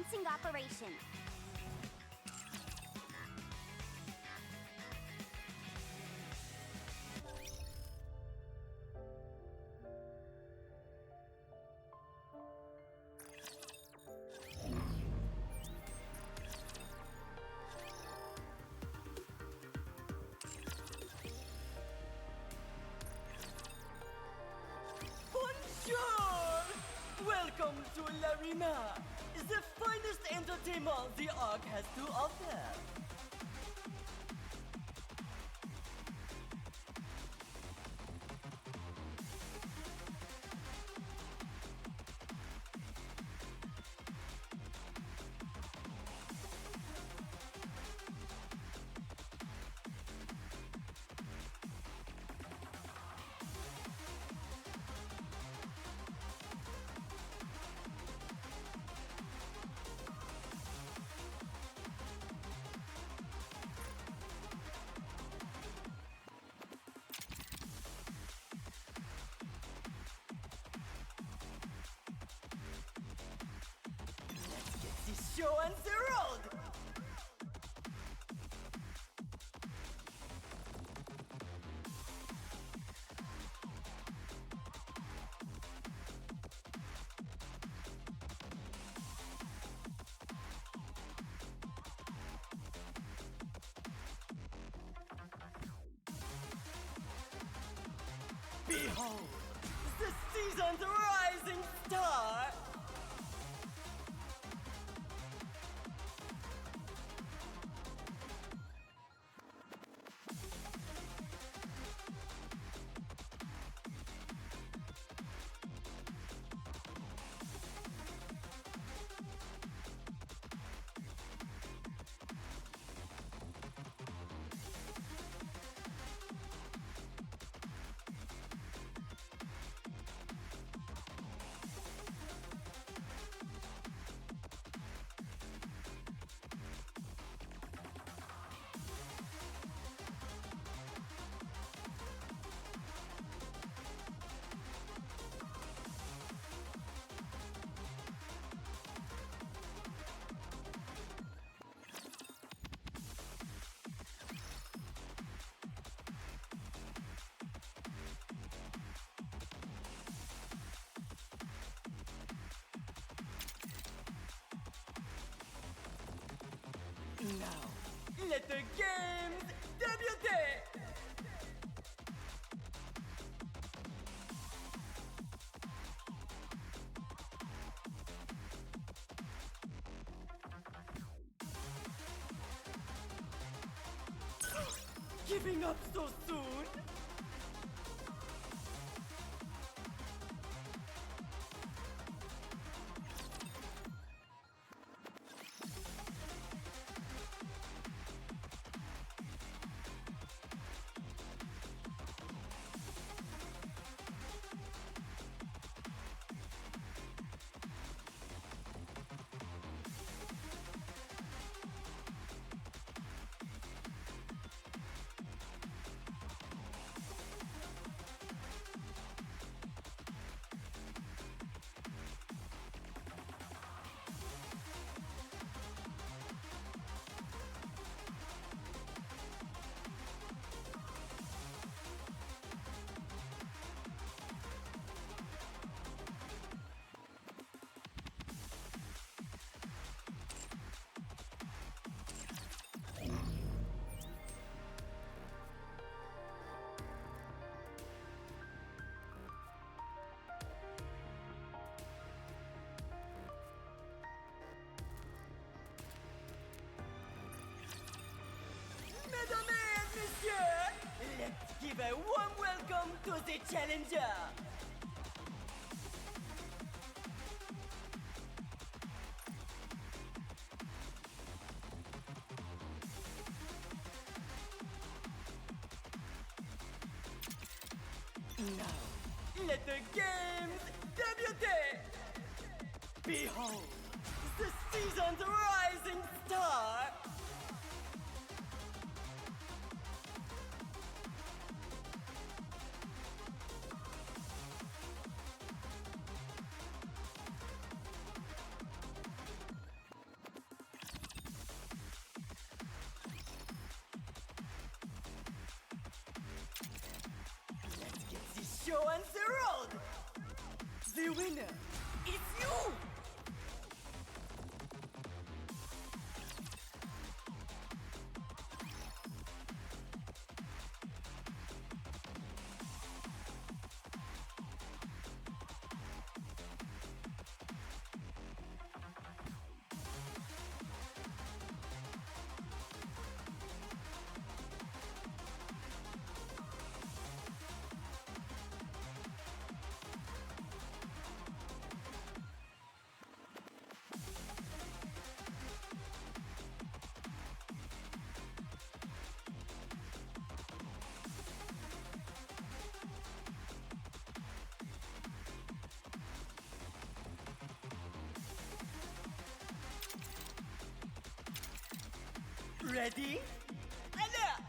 Commencing operation. Bonjour! Welcome to l'Arena, the finest entertainment the Ark has to offer. This show on the road! Behold, the season's rising star! Now, let the games debut! Giving up so soon? Mesdames et messieurs, let's give a warm welcome to the challenger! Now, let the games debut! Behold, the season's rising star! winner is you! Ready? And up!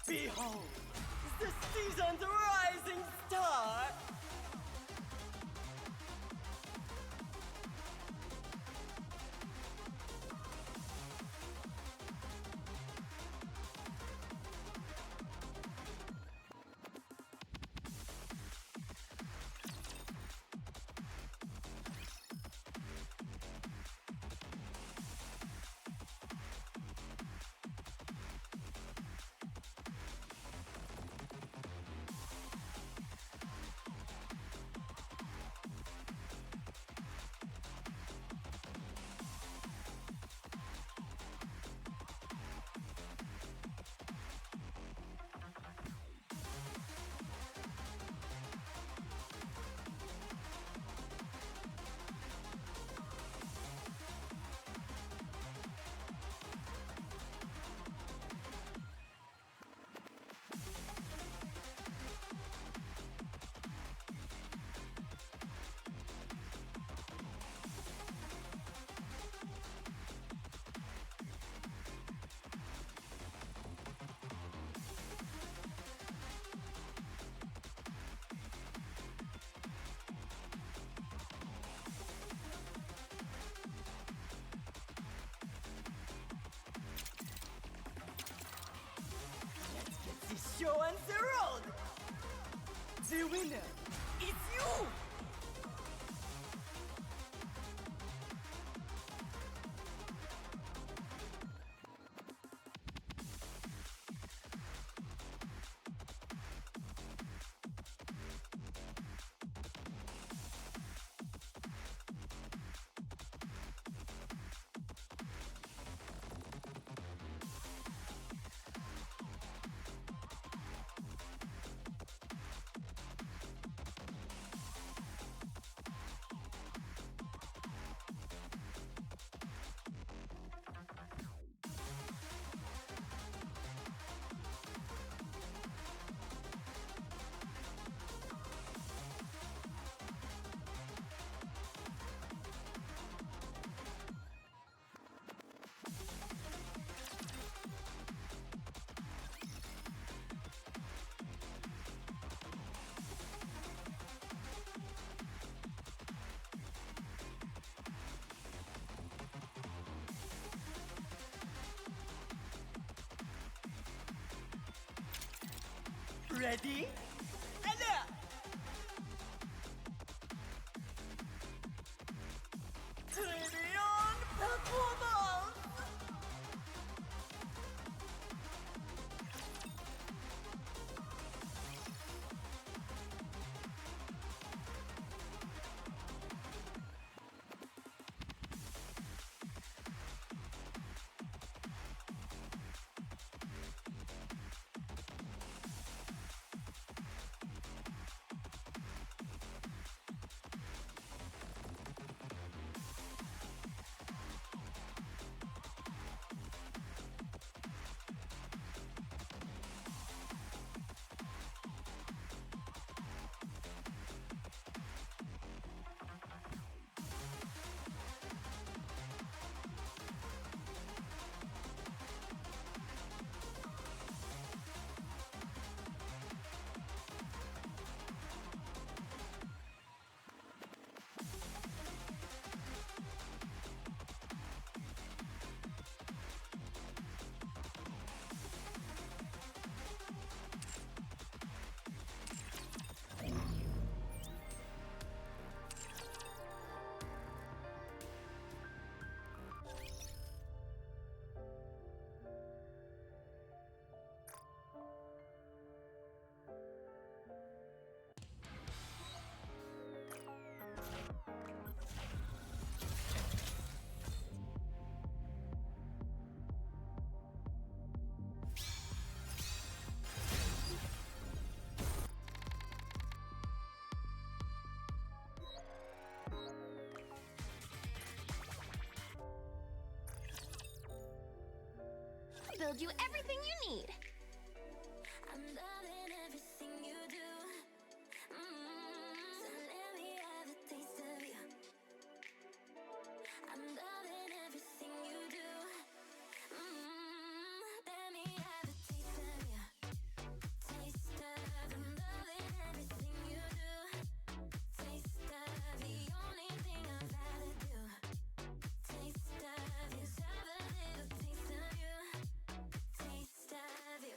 Behold, the season's rising star! The show on the road! The winner is you! Ready? And up! Trillion performance! build you everything you need. I'm loving everything you do. So let me have a taste of you. I'm loving everything you do. Let me have a taste of you. Taste of. I'm loving everything you do. Taste of the only thing I've ever do. Taste of you. Have a little taste of you. Taste of you.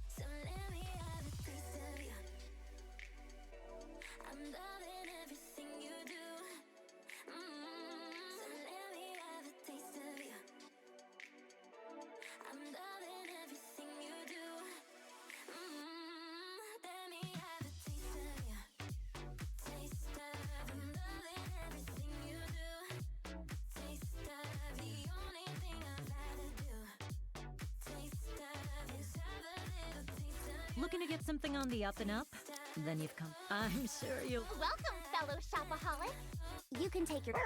So let me have a taste of you. I'm loving everything you do. So let me have a taste of you. I'm loving everything you do. Let me have a taste of you. Taste of. I'm loving everything you do. Taste of the only thing I've ever do. Taste of is have a little taste of you. Looking to get something on the up and up? Then you've come. I'm sure you'll. Welcome, fellow shopaholic. You can take your...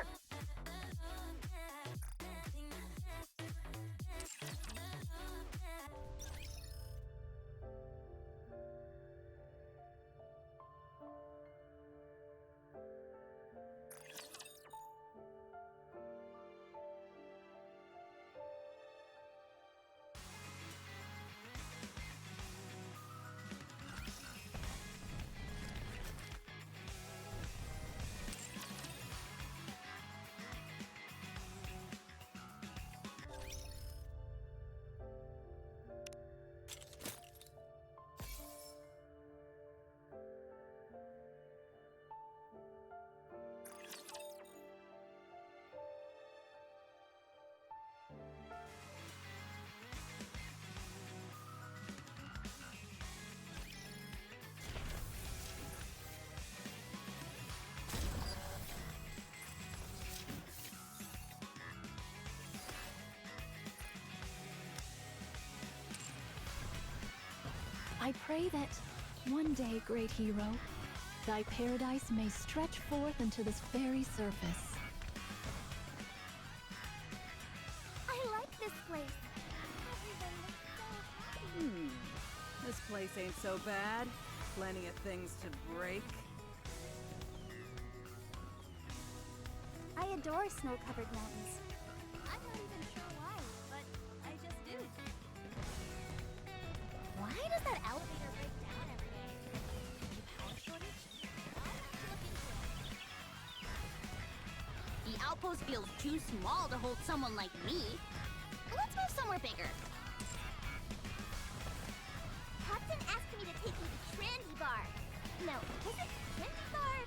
I pray that one day, great hero, thy paradise may stretch forth into this very surface. I like this place. Everyone looks so happy. This place ain't so bad. Plenty of things to break. I adore snow-covered mountains. I'm not even sure why, but I just do. Why does that elevator break down every day? Is it power shortage? I'll have to look into it. The outpost feels too small to hold someone like me. Let's move somewhere bigger. Captain asked me to take you to Trendy Bar. No, was it Trendy Bar?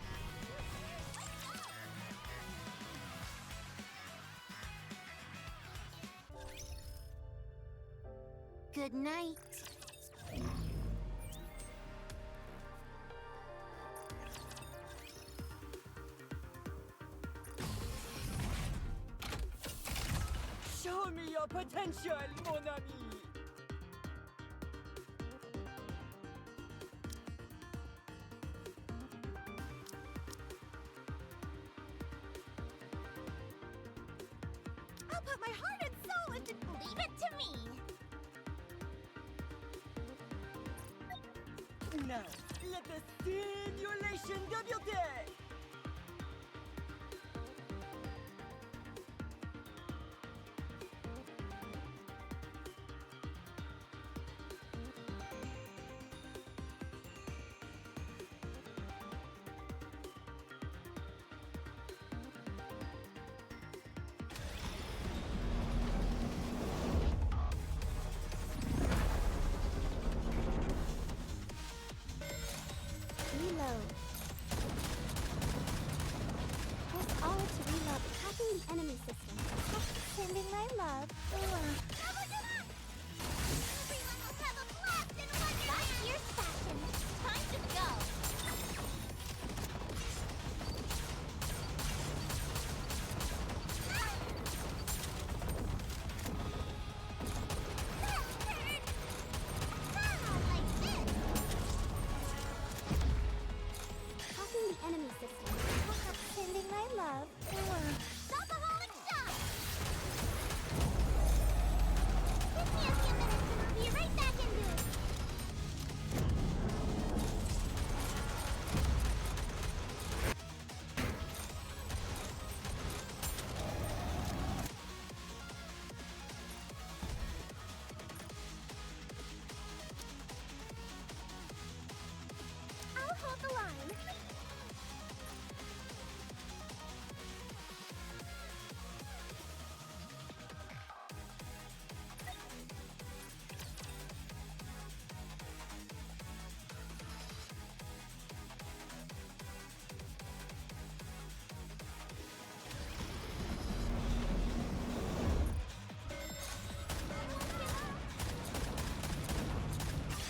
Good night. Show me your potential, mon ami! I'll put my heart and soul into... Leave it to me! Now, let the stimulation débute! my love. Everyone will have a blast in Wonderland! Last year's fashion. Time to go! Hacking the enemy system. Sending my love. Stop-a-holic shot! Give me a few minutes and I'll be right back into it. I'll hold the line.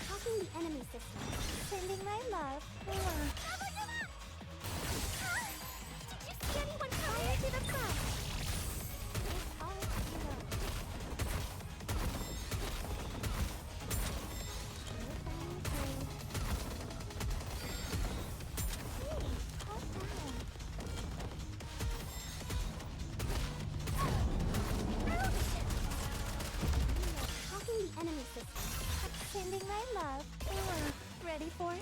Hacking the enemy system. Sending my love. Did you see anyone fire to the front? It's all zero. Hey, calm down. Hacking the enemy system. Sending my love. Ready for it?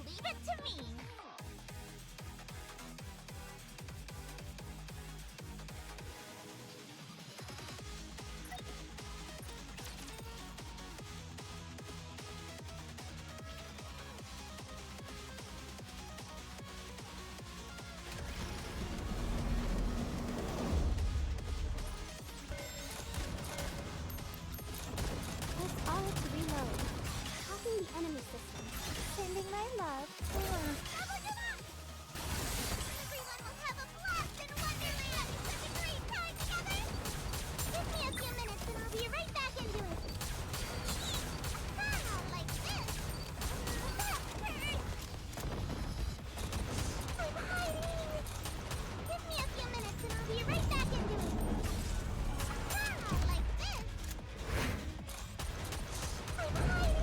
Leave it to me! Press R to reload. Hacking the enemy system. Sending my love. Everyone will have a blast in Wonderland! Such a great time together! Give me a few minutes and I'll be right back into it. Like this. That hurt. I'm hiding. Give me a few minutes and I'll be right back into it. Like this. I'm hiding.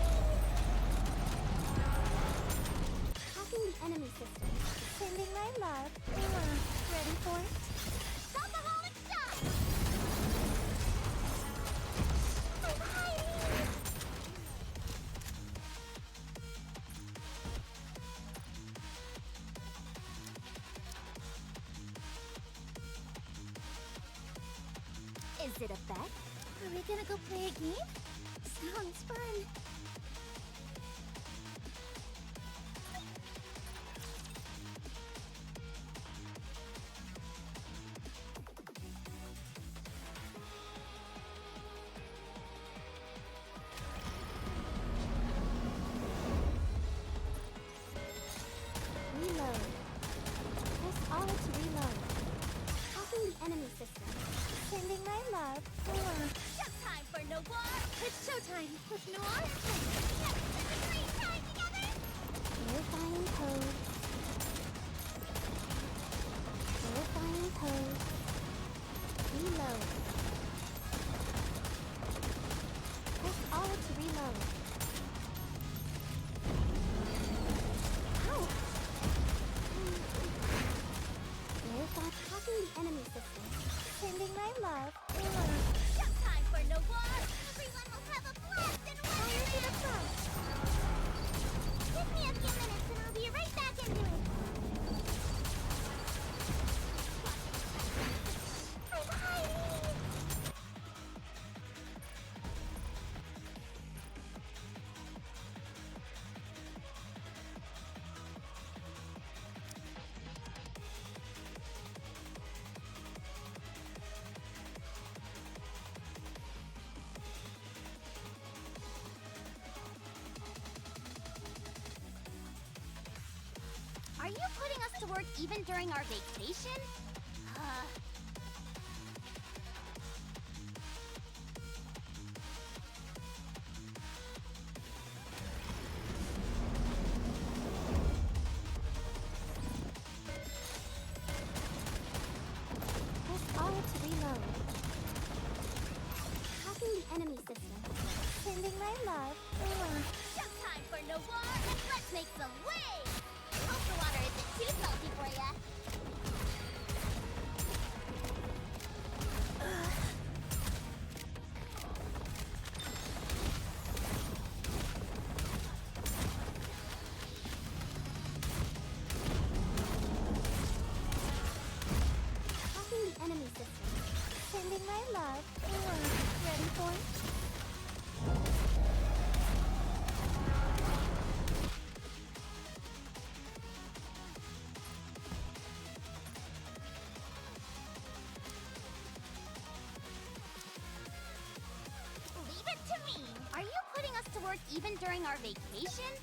Hacking the enemy system. Sending my love. Ready for it? Stop-a-holic shot! I'm hiding. Is it a bet? Are we gonna go play a game? Sounds fun. Reload. Press R to reload. Hacking the enemy system. Sending my love. Showtime for Noir! It's showtime with Noir! Such a great time together! Verifying code. Verifying code. Reload. Press R to reload. Ow! Verify hacking the enemy system. Sending my love. Showtime for Noir! Everyone will have a blast in Wonderland! Fire to the front! Give me a few minutes and I'll be right back in Are you putting us to work even during our vacation? Press R to reload. Hacking the enemy system. Sending my love. Showtime for Noir, and let's make some waves! Hope the water isn't too salty for ya. Hacking the enemy system. Sending my love. Ready for it? Leave it to me! Are you putting us to work even during our vacation?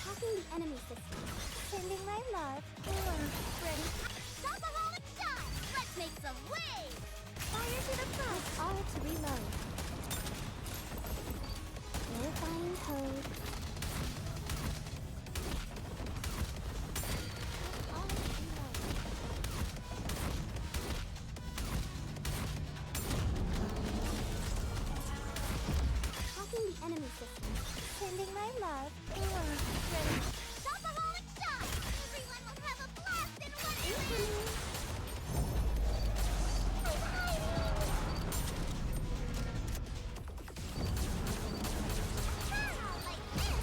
Hacking the enemy system. Sending my love. Ready? Shopaholic shot! Let's make some waves! Fire to the front. Press R to reload. Verifying code. Press R to reload. Hacking the enemy system. Sending my love. Ready? Shopaholic shot! Everyone will have a blast in Wonderland! Incoming. Like this!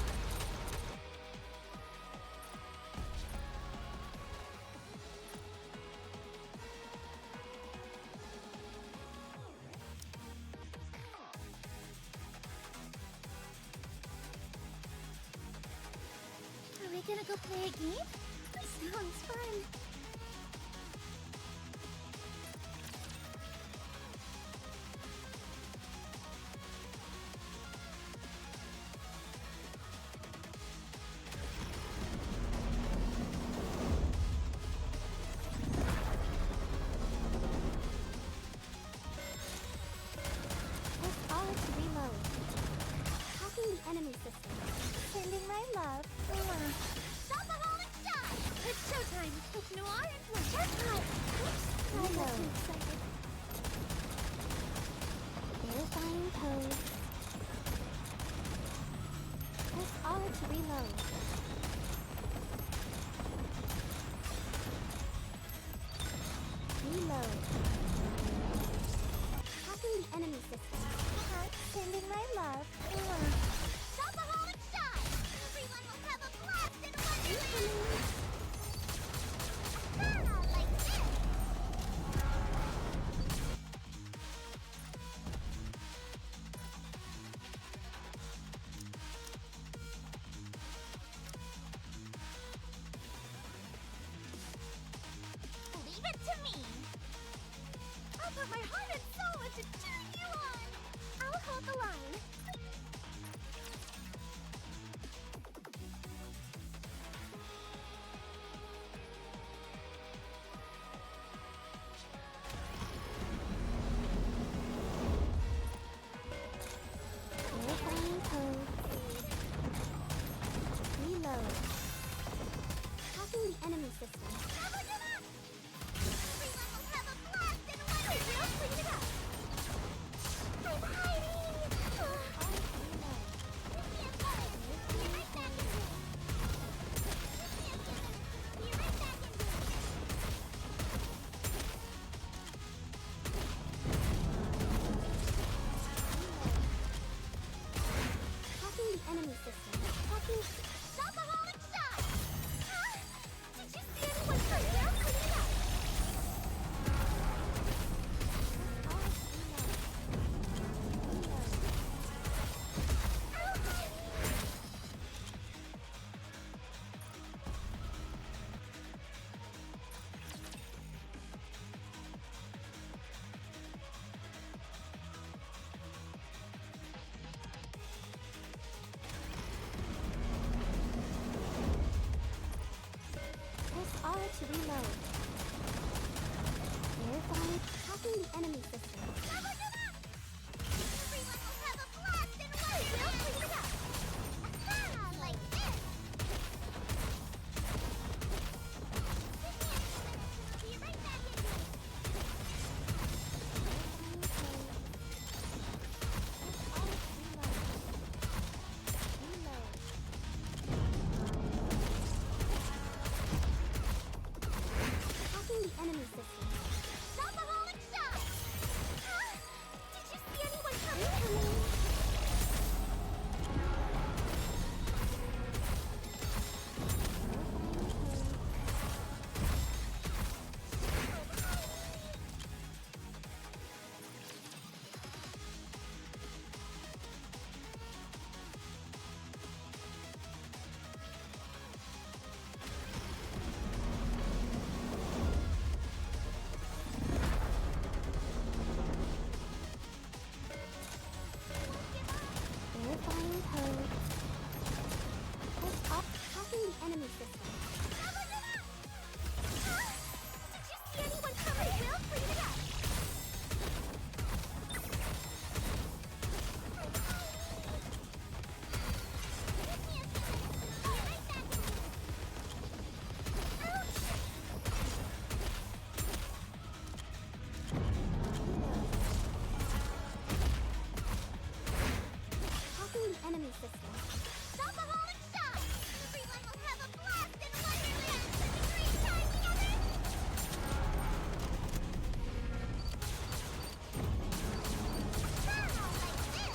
Are we gonna go play a game? Sounds fun. Press R to reload. Hacking the enemy system. Sending my love. Shopaholic shot! It's showtime with Noir and Flash. Jackpot! Oops, I got too excited. Verifying code. Press R to reload. Reload. Hacking the enemy system. Sending my love. Shopaholic shot! Everyone will have a blast in Wonderland! Like this! Leave it to me! to reload. Verifying. Hacking the enemy system. Leveled it up! Everyone will have a blast in Wonderland! We'll clean it up! Aha! Like this! Give me a few minutes and I'll be right back in here. Hacking the enemy system. Alcoholic shot! Did you see anyone coming? Verifying code. Press up. Hacking the enemy system. Leveled it up! Did you see anyone coming? We'll clean it up! Give me a few minutes and I'll be right back in here. Ouch! Hacking the enemy system. Alcoholic shot! Everyone will have a blast in Wonderland! Such a great time together! Aha! Like this!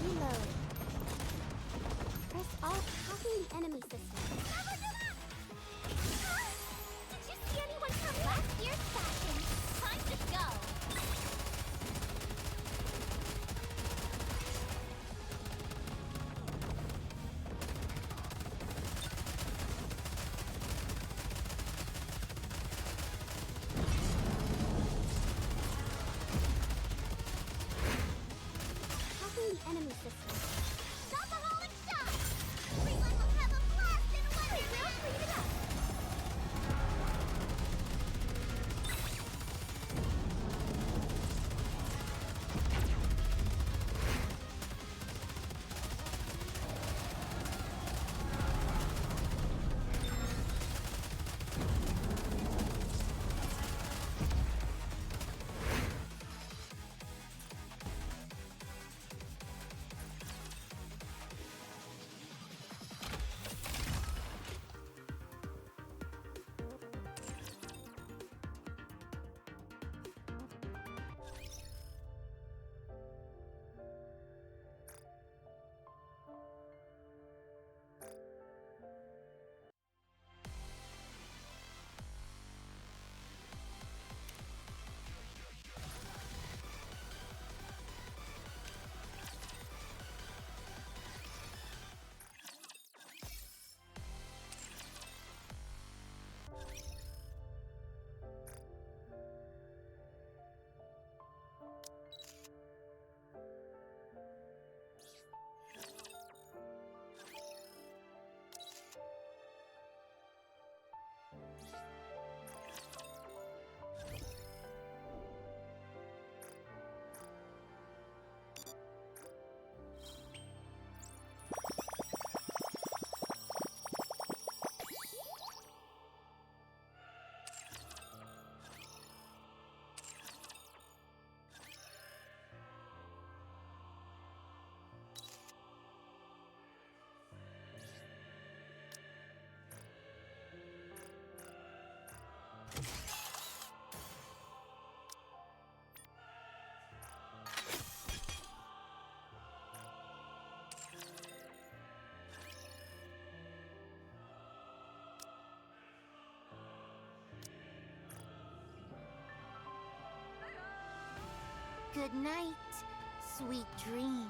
Reload. Press alt. Hacking the enemy system. Leveled it up! Did you see anyone coming? Last year's fashion. Time to go. Hacking the enemy system. Alcoholic shot! Everyone will have a blast in Wonderland! We'll clean it up! Good night, Sweet dreams.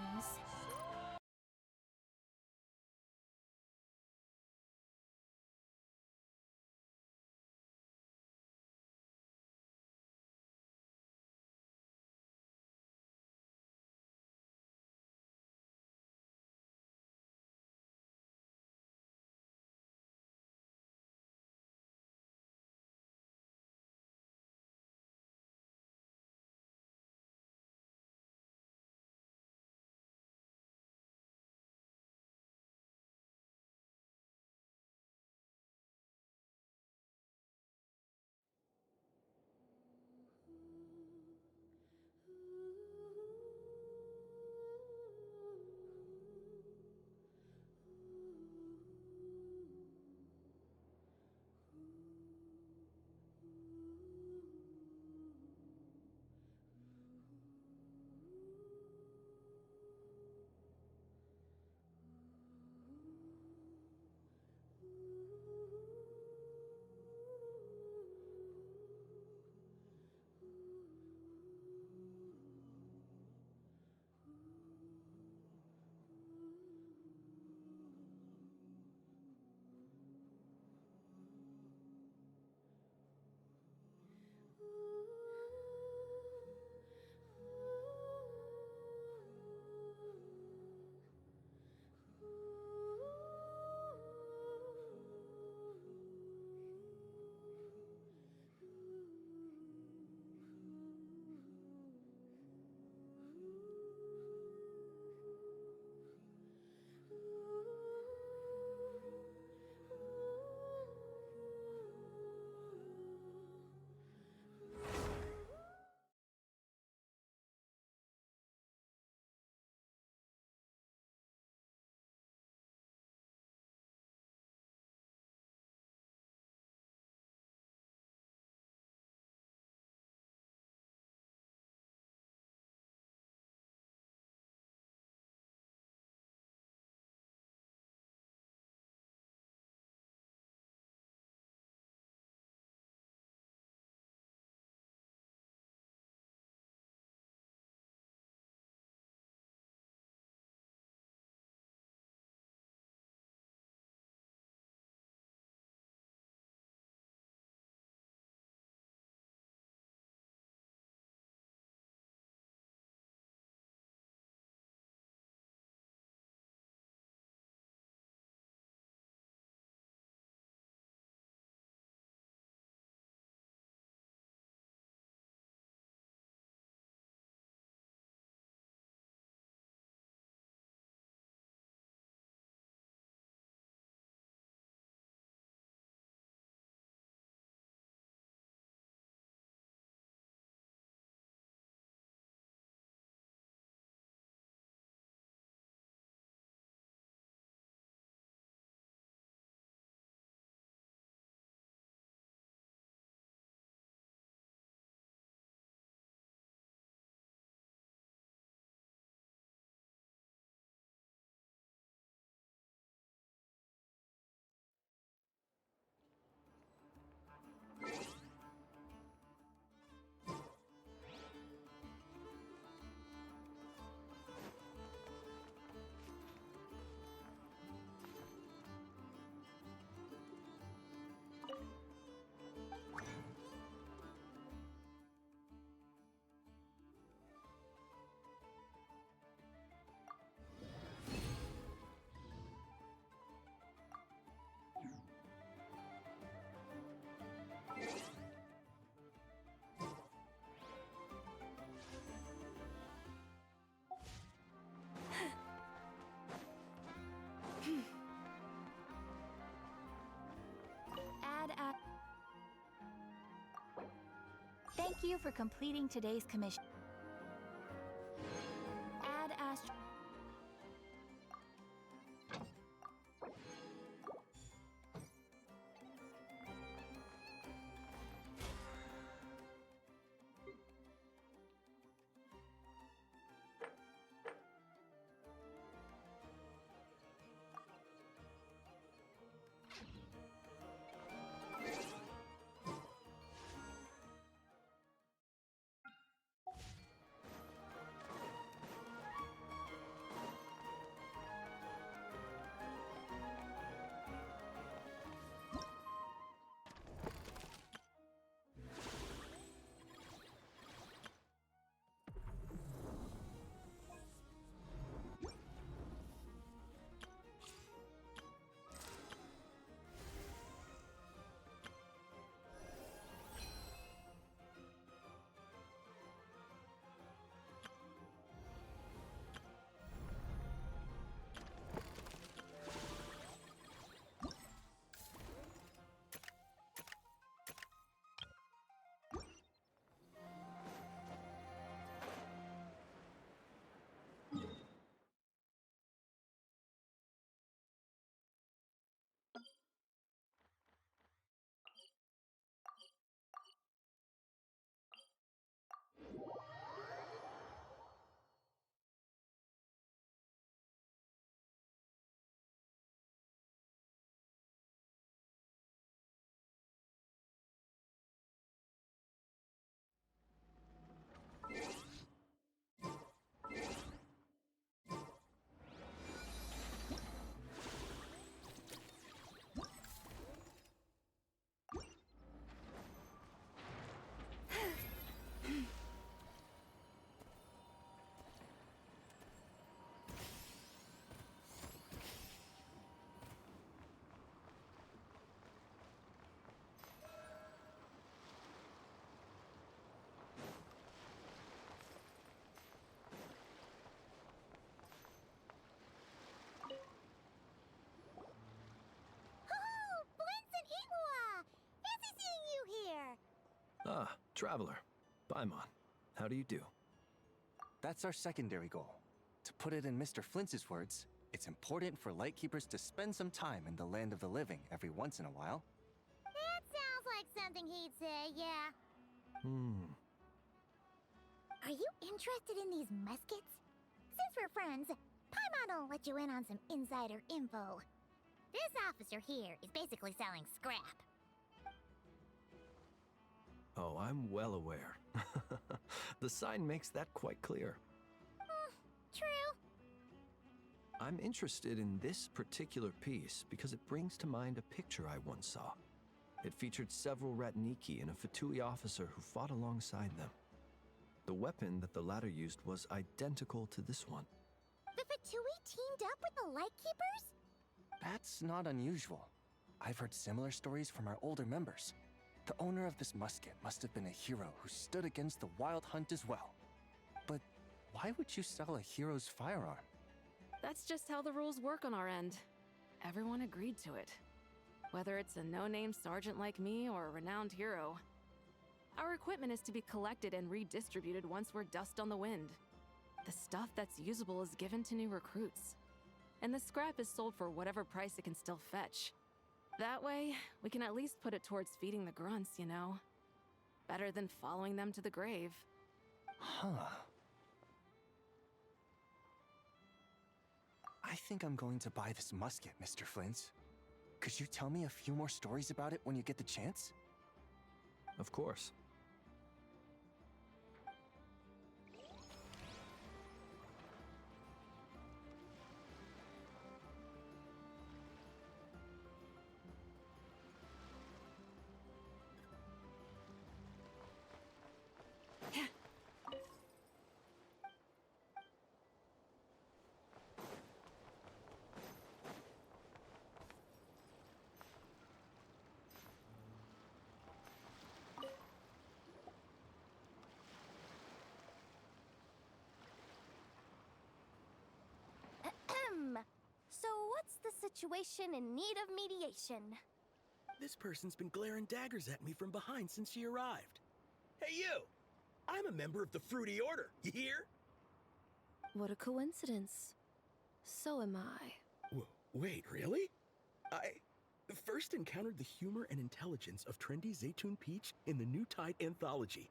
Thank you for completing today's commission. Add Astro. Ah, Traveler. Paimon. How do you do? That's our secondary goal. To put it in Mr. Flintz's words, it's important for Lightkeepers to spend some time in the land of the living every once in a while. That sounds like something he'd say, yeah. Are you interested in these muskets? Since we're friends, Paimon will let you in on some insider info. This officer here is basically selling scrap. Oh, I'm well aware. The sign makes that quite clear. True. I'm interested in this particular piece because it brings to mind a picture I once saw. It featured several rat nikke and a Fatui officer who fought alongside them. The weapon that the latter used was identical to this one. The Fatui teamed up with the Lightkeepers? That's not unusual. I've heard similar stories from our older members. The owner of this musket must have been a hero who stood against the wild hunt as well. But why would you sell a hero's firearm? That's just how the rules work on our end. Everyone agreed to it. Whether it's a no-name sergeant like me or a renowned hero. Our equipment is to be collected and redistributed once we're dust on the wind. The stuff that's usable is given to new recruits. And the scrap is sold for whatever price it can still fetch. That way, we can at least put it towards feeding the grunts, you know? Better than following them to the grave. Huh. I think I'm going to buy this musket, Mr. Flintz. Could you tell me a few more stories about it when you get the chance? Of course. So what's the situation in need of mediation? This person's been glaring daggers at me from behind since she arrived. Hey, you! I'm a member of the Fruity Order, you hear? What a coincidence. So am I. Wait, really? I first encountered the humor and intelligence of trendy Zaytune Peach in the New Tide anthology.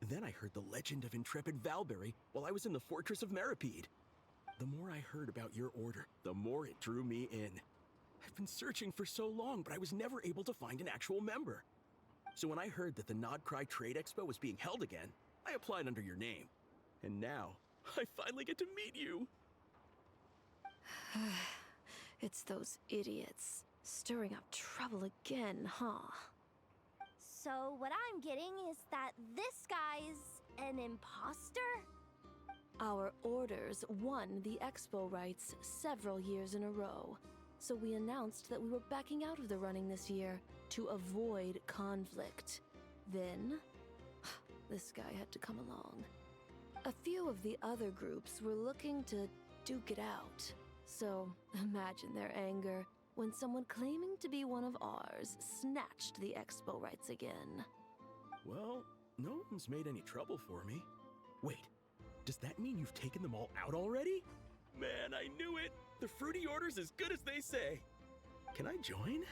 Then I heard the legend of intrepid Valberry while I was in the Fortress of Meripede. The more I heard about your order, the more it drew me in. I've been searching for so long, but I was never able to find an actual member. So when I heard that the Nodcry Trade Expo was being held again, I applied under your name. And now, I finally get to meet you. It's those idiots. Stirring up trouble again, huh? So what I'm getting is that this guy's an imposter? Our orders won the expo rights several years in a row, so we announced that we were backing out of the running this year to avoid conflict. Then, this guy had to come along. A few of the other groups were looking to duke it out, so imagine their anger when someone claiming to be one of ours snatched the expo rights again. Well, no one's made any trouble for me. Wait. Does that mean you've taken them all out already? Man, I knew it! The Fruity Order's as good as they say. Can I join?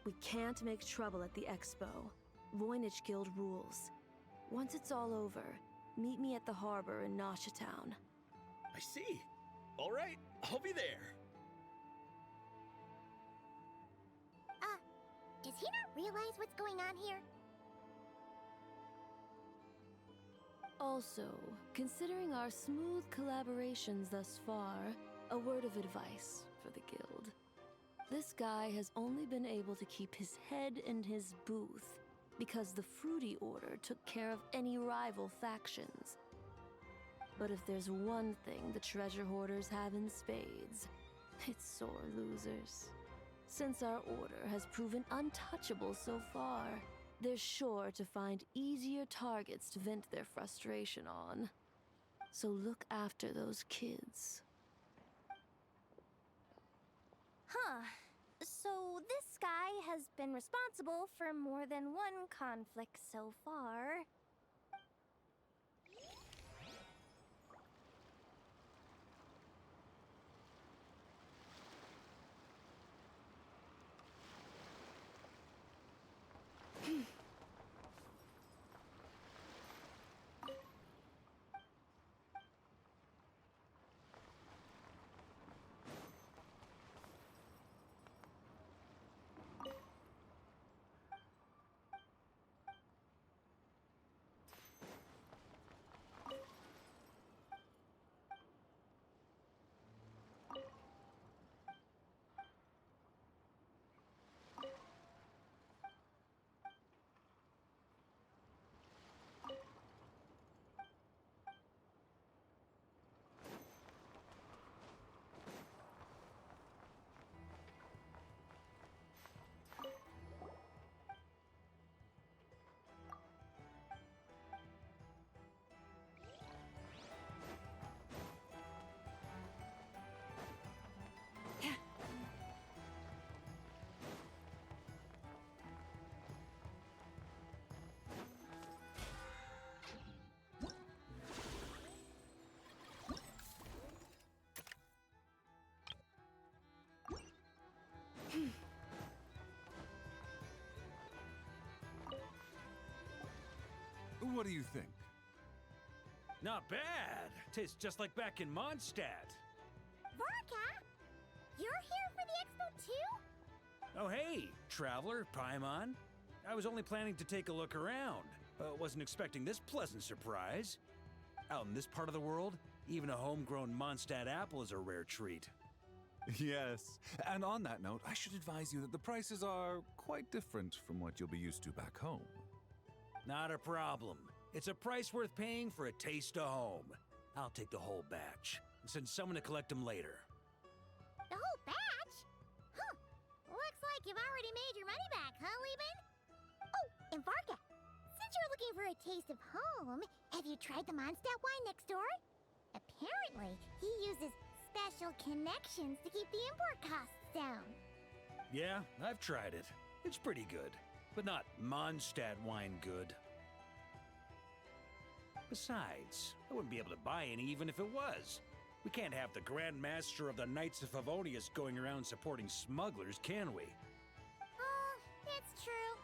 We can't make trouble at the expo. Voynich Guild rules. Once it's all over, meet me at the harbor in Nasha Town. I see. All right, I'll be there. Does he not realize what's going on here? Also, considering our smooth collaborations thus far, a word of advice for the guild. This guy has only been able to keep his head in his booth because the Fruity Order took care of any rival factions. But if there's one thing the treasure hoarders have in spades, it's sore losers. Since our order has proven untouchable so far, they're sure to find easier targets to vent their frustration on. So look after those kids. Huh. So this guy has been responsible for more than one conflict so far. What do you think? Not bad. Tastes just like back in Mondstadt. Varka? You're here for the expo too? Oh hey, traveler, Paimon. I was only planning to take a look around. Wasn't expecting this pleasant surprise. Out in this part of the world, even a homegrown Mondstadt apple is a rare treat. Yes, and on that note, I should advise you that the prices are quite different from what you'll be used to back home. Not a problem. It's a price worth paying for a taste of home. I'll take the whole batch and send someone to collect them later. The whole batch? Huh. Looks like you've already made your money back, huh, Lieben? Oh, and Varka, since you're looking for a taste of home, have you tried the Mondstadt wine next door? Apparently, he uses special connections to keep the import costs down. Yeah, I've tried it. It's pretty good, but not Mondstadt wine good. Besides, I wouldn't be able to buy any even if it was. We can't have the Grand Master of the Knights of Favonius going around supporting smugglers, can we? Oh, that's true.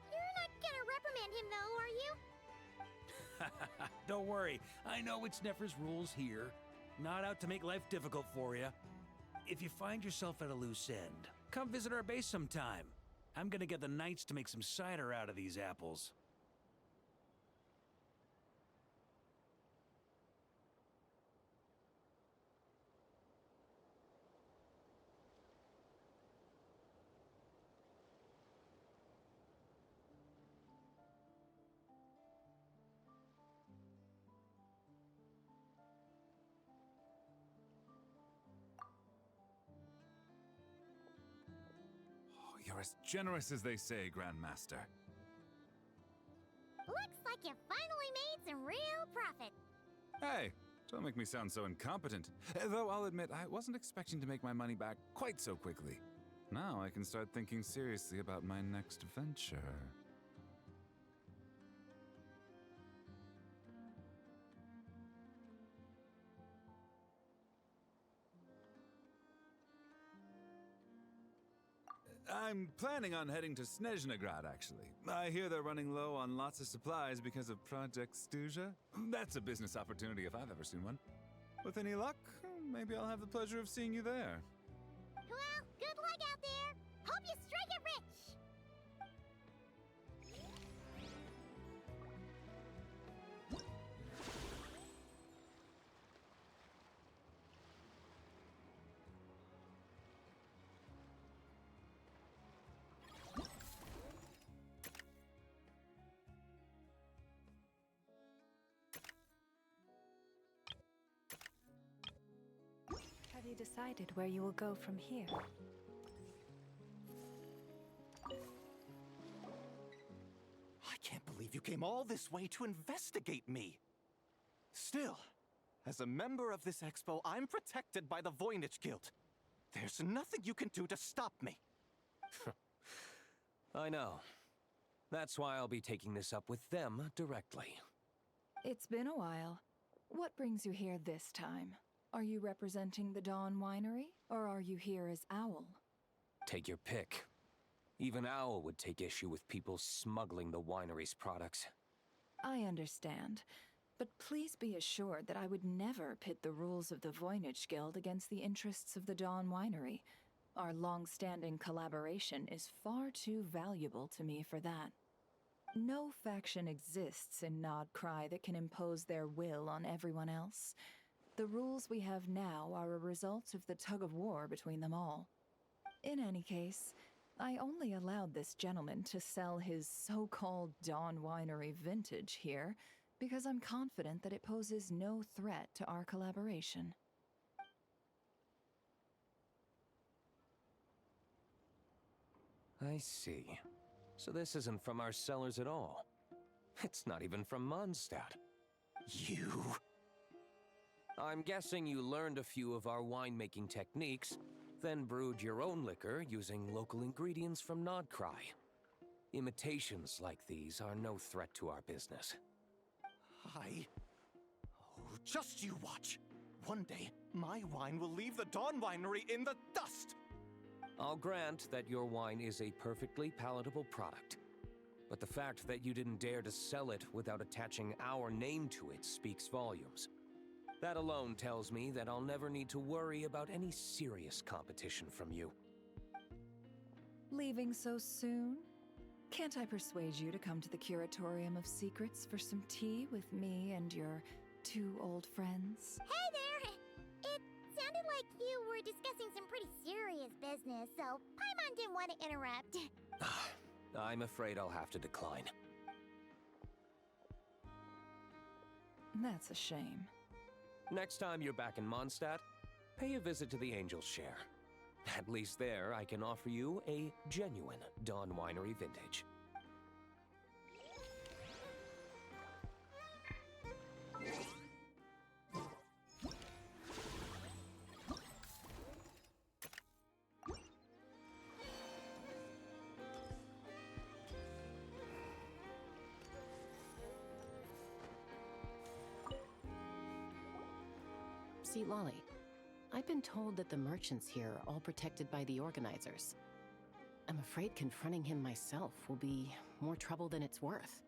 You're not gonna reprimand him though, are you? Don't worry, I know it's Nefer's rules here. Not out to make life difficult for you. If you find yourself at a loose end, come visit our base sometime. I'm gonna get the Knights to make some cider out of these apples. You're as generous as they say, Grandmaster. Looks like you finally made some real profit. Hey, don't make me sound so incompetent. Though I'll admit, I wasn't expecting to make my money back quite so quickly. Now I can start thinking seriously about my next venture. I'm planning on heading to Snezhnegrad, actually. I hear they're running low on lots of supplies because of Project Stuja. That's a business opportunity if I've ever seen one. With any luck, maybe I'll have the pleasure of seeing you there. Well, good luck out there. Hope you strike it rich. Have you decided where you will go from here? I can't believe you came all this way to investigate me. Still, as a member of this expo, I'm protected by the Voynich Guild. There's nothing you can do to stop me. I know. That's why I'll be taking this up with them directly. It's been a while. What brings you here this time? Are you representing the Dawn Winery, or are you here as Owl? Take your pick. Even Owl would take issue with people smuggling the winery's products. I understand. But please be assured that I would never pit the rules of the Voynich Guild against the interests of the Dawn Winery. Our long-standing collaboration is far too valuable to me for that. No faction exists in Nodcry that can impose their will on everyone else. The rules we have now are a result of the tug-of-war between them all. In any case, I only allowed this gentleman to sell his so-called Dawn Winery vintage here because I'm confident that it poses no threat to our collaboration. I see. So this isn't from our cellars at all. It's not even from Mondstadt. You... I'm guessing you learned a few of our winemaking techniques, then brewed your own liquor using local ingredients from Nodcry. Imitations like these are no threat to our business. Oh, just you watch. One day, my wine will leave the Dawn Winery in the dust! I'll grant that your wine is a perfectly palatable product. But the fact that you didn't dare to sell it without attaching our name to it speaks volumes. That alone tells me that I'll never need to worry about any serious competition from you. Leaving so soon? Can't I persuade you to come to the Curatorium of Secrets for some tea with me and your two old friends? Hey there! It sounded like you were discussing some pretty serious business, so Paimon didn't want to interrupt. I'm afraid I'll have to decline. That's a shame. Next time you're back in Mondstadt, pay a visit to the Angel's Share. At least there, I can offer you a genuine Dawn Winery vintage. See, Lolly, I've been told that the merchants here are all protected by the organizers. I'm afraid confronting him myself will be more trouble than it's worth.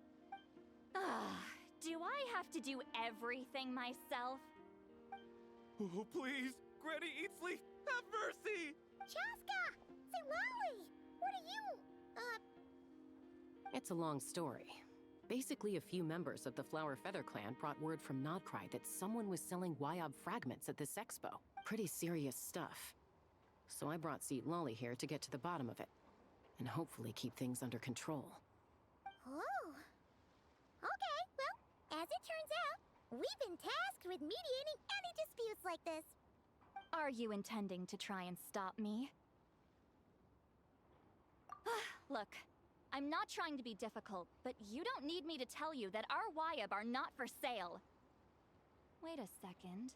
Do I have to do everything myself? Oh, please! Granny Eatsley, have mercy! Chaska! Say, Lolly! What are you? It's a long story. Basically, a few members of the Flower Feather clan brought word from Nodcry that someone was selling Wyob fragments at this expo. Pretty serious stuff. So I brought Seat Lolly here to get to the bottom of it, and hopefully keep things under control. Oh. Okay, well, as it turns out, we've been tasked with mediating any disputes like this. Are you intending to try and stop me? Look, I'm not trying to be difficult, but you don't need me to tell you that our Wyob are not for sale. Wait a second.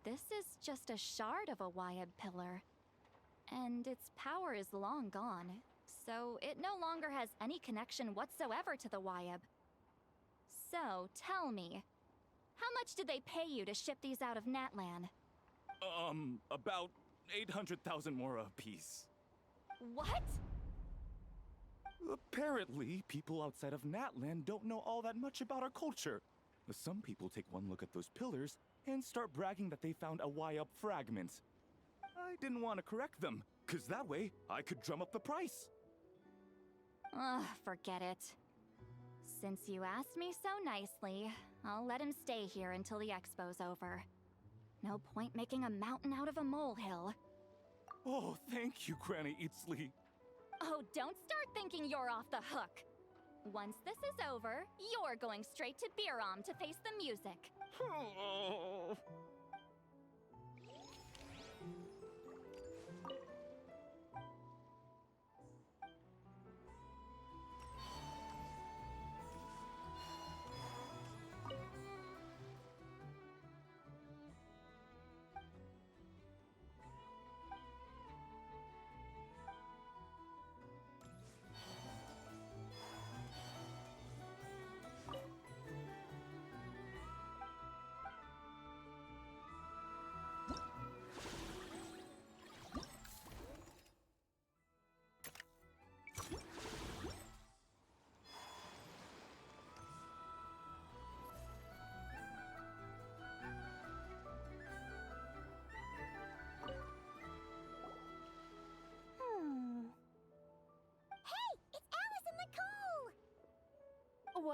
This is just a shard of a Wyob pillar. And its power is long gone, so it no longer has any connection whatsoever to the Wyob. So, tell me, how much did they pay you to ship these out of Natlan? About 800,000 more apiece. What? Apparently, people outside of Natlan don't know all that much about our culture. Some people take one look at those pillars and start bragging that they found a Wyob fragment. I didn't want to correct them, cause that way I could drum up the price. Ugh, forget it. Since you asked me so nicely, I'll let him stay here until the expo's over. No point making a mountain out of a molehill. Oh, thank you, Granny Eatsley. Oh, don't start thinking you're off the hook. Once this is over, you're going straight to Biram to face the music. Oh.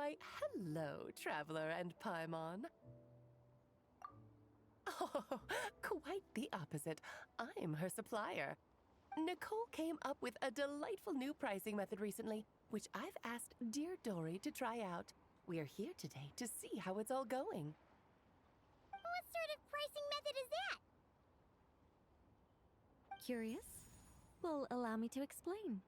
Why, hello, Traveler and Paimon. Oh, quite the opposite. I'm her supplier. Nicole came up with a delightful new pricing method recently, which I've asked dear Dory to try out. We're here today to see how it's all going. What sort of pricing method is that? Curious? Well, allow me to explain.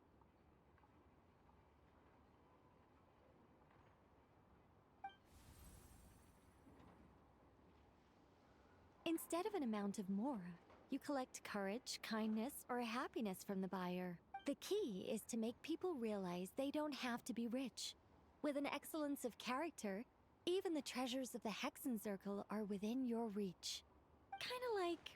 Instead of an amount of mora, you collect courage, kindness, or happiness from the buyer. The key is to make people realize they don't have to be rich. With an excellence of character, even the treasures of the Hexen Circle are within your reach. Kinda like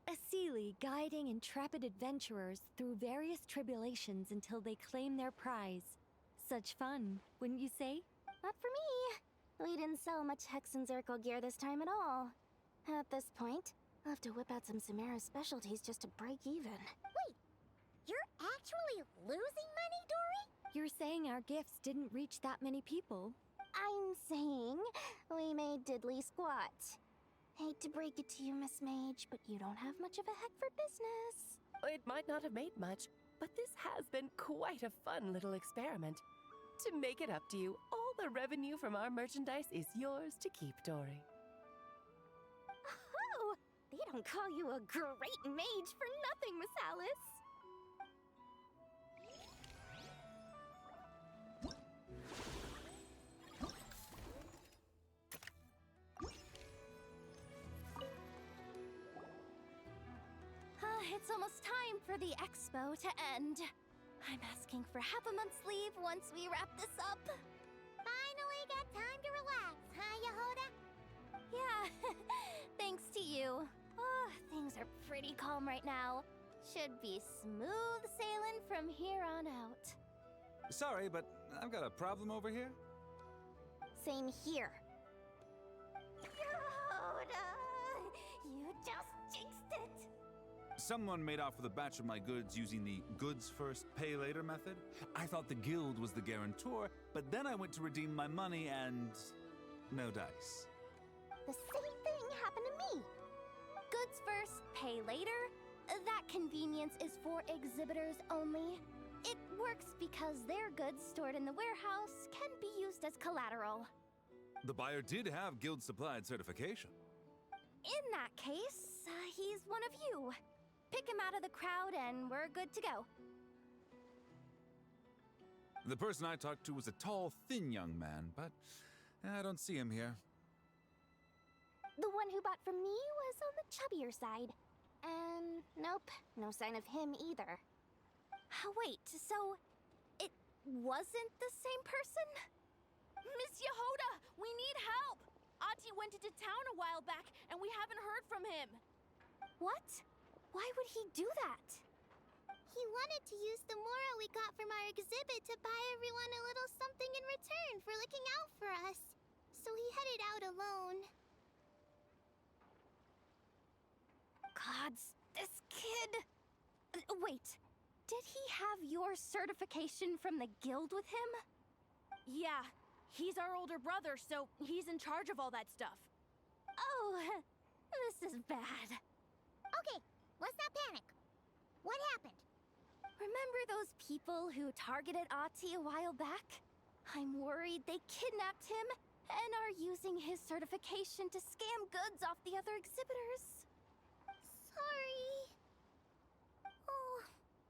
a Seelie guiding intrepid adventurers through various tribulations until they claim their prize. Such fun, wouldn't you say? Not for me. We didn't sell much Hexen Circle gear this time at all. At this point, I'll have to whip out some Samara specialties just to break even. Wait, you're actually losing money, Dory? You're saying our gifts didn't reach that many people? I'm saying we made diddly squat. Hate to break it to you, Miss Mage, but you don't have much of a head for business. It might not have made much, but this has been quite a fun little experiment. To make it up to you, all the revenue from our merchandise is yours to keep, Dory. Oh, they don't call you a great mage for nothing, Miss Alice. It's almost time for the expo to end. I'm asking for half a month's leave once we wrap this up. Finally got time to relax, huh, Yehoda? Yeah, thanks to you. Oh, things are pretty calm right now. Should be smooth sailing from here on out. Sorry, but I've got a problem over here. Same here. Yehoda, you just jinxed it. Someone made off with a batch of my goods using the goods first, pay later method. I thought the guild was the guarantor, but then I went to redeem my money and no dice. The same thing happened to me. Goods first, pay later. That convenience is for exhibitors only. It works because their goods stored in the warehouse can be used as collateral. The buyer did have guild supplied certification. In that case, he's one of you. Pick him out of the crowd and we're good to go. The person I talked to was a tall, thin young man, but I don't see him here. The one who bought from me was on the chubbier side. And nope, no sign of him either. Wait, so it wasn't the same person? Miss Yehoda, we need help! Ati went into town a while back and we haven't heard from him. What? Why would he do that? He wanted to use the mora we got from our exhibit to buy everyone a little something in return for looking out for us. So he headed out alone. Gods, this kid... Wait, did he have your certification from the guild with him? Yeah, he's our older brother, so he's in charge of all that stuff. Oh, this is bad. Okay, let's not panic. What happened? Remember those people who targeted Ati a while back? I'm worried they kidnapped him and are using his certification to scam goods off the other exhibitors. Sorry. Oh,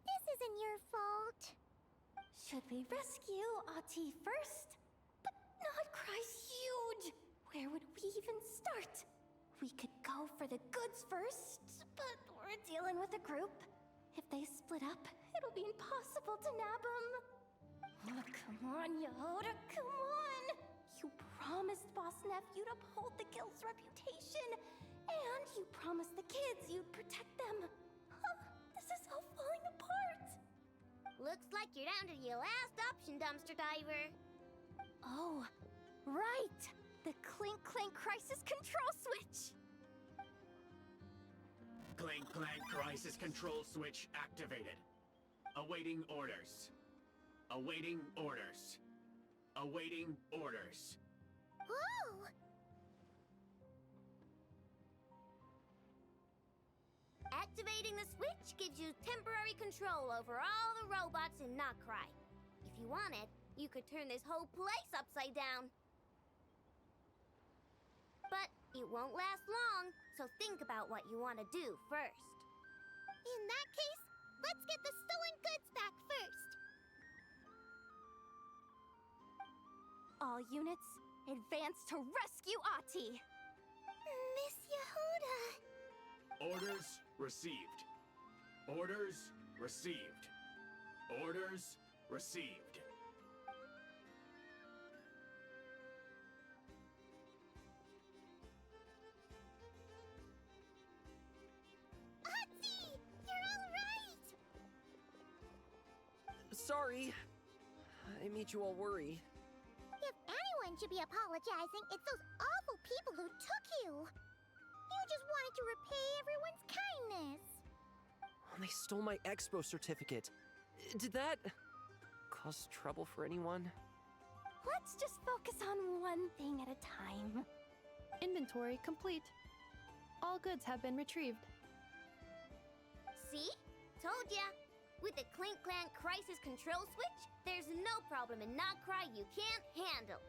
this isn't your fault. Should we rescue Ati first? But Nodcry's huge. Where would we even start? We could go for the goods first, but we're dealing with a group. If they split up, it'll be impossible to nab them. Oh, come on, Yehoda, come on! You promised Boss Nephew to uphold the guild's reputation, and you promised the kids you'd protect them. This is all falling apart. Looks like you're down to your last option, dumpster diver. Oh, right! The Clink Clank Crisis Control Switch! Clank Clank Crisis Control Switch activated. Awaiting orders. Awaiting orders. Awaiting orders. Whoa! Activating the switch gives you temporary control over all the robots in Notcry. If you wanted, you could turn this whole place upside down. But it won't last long, so think about what you want to do first. In that case, let's get the stolen goods back first. All units, advance to rescue Ahti! Miss Yehuda! Orders received. Orders received. Orders received. Ahti! You're all right! Sorry. I made you all worry. If anyone should be apologizing, it's those awful people who took you. You just wanted to repay everyone's kindness. They stole my expo certificate. Did that cause trouble for anyone? Let's just focus on one thing at a time. Inventory complete. All goods have been retrieved. See? Told ya. With the Clink Clank crisis control switch, there's no problem in Notcry you can't handle.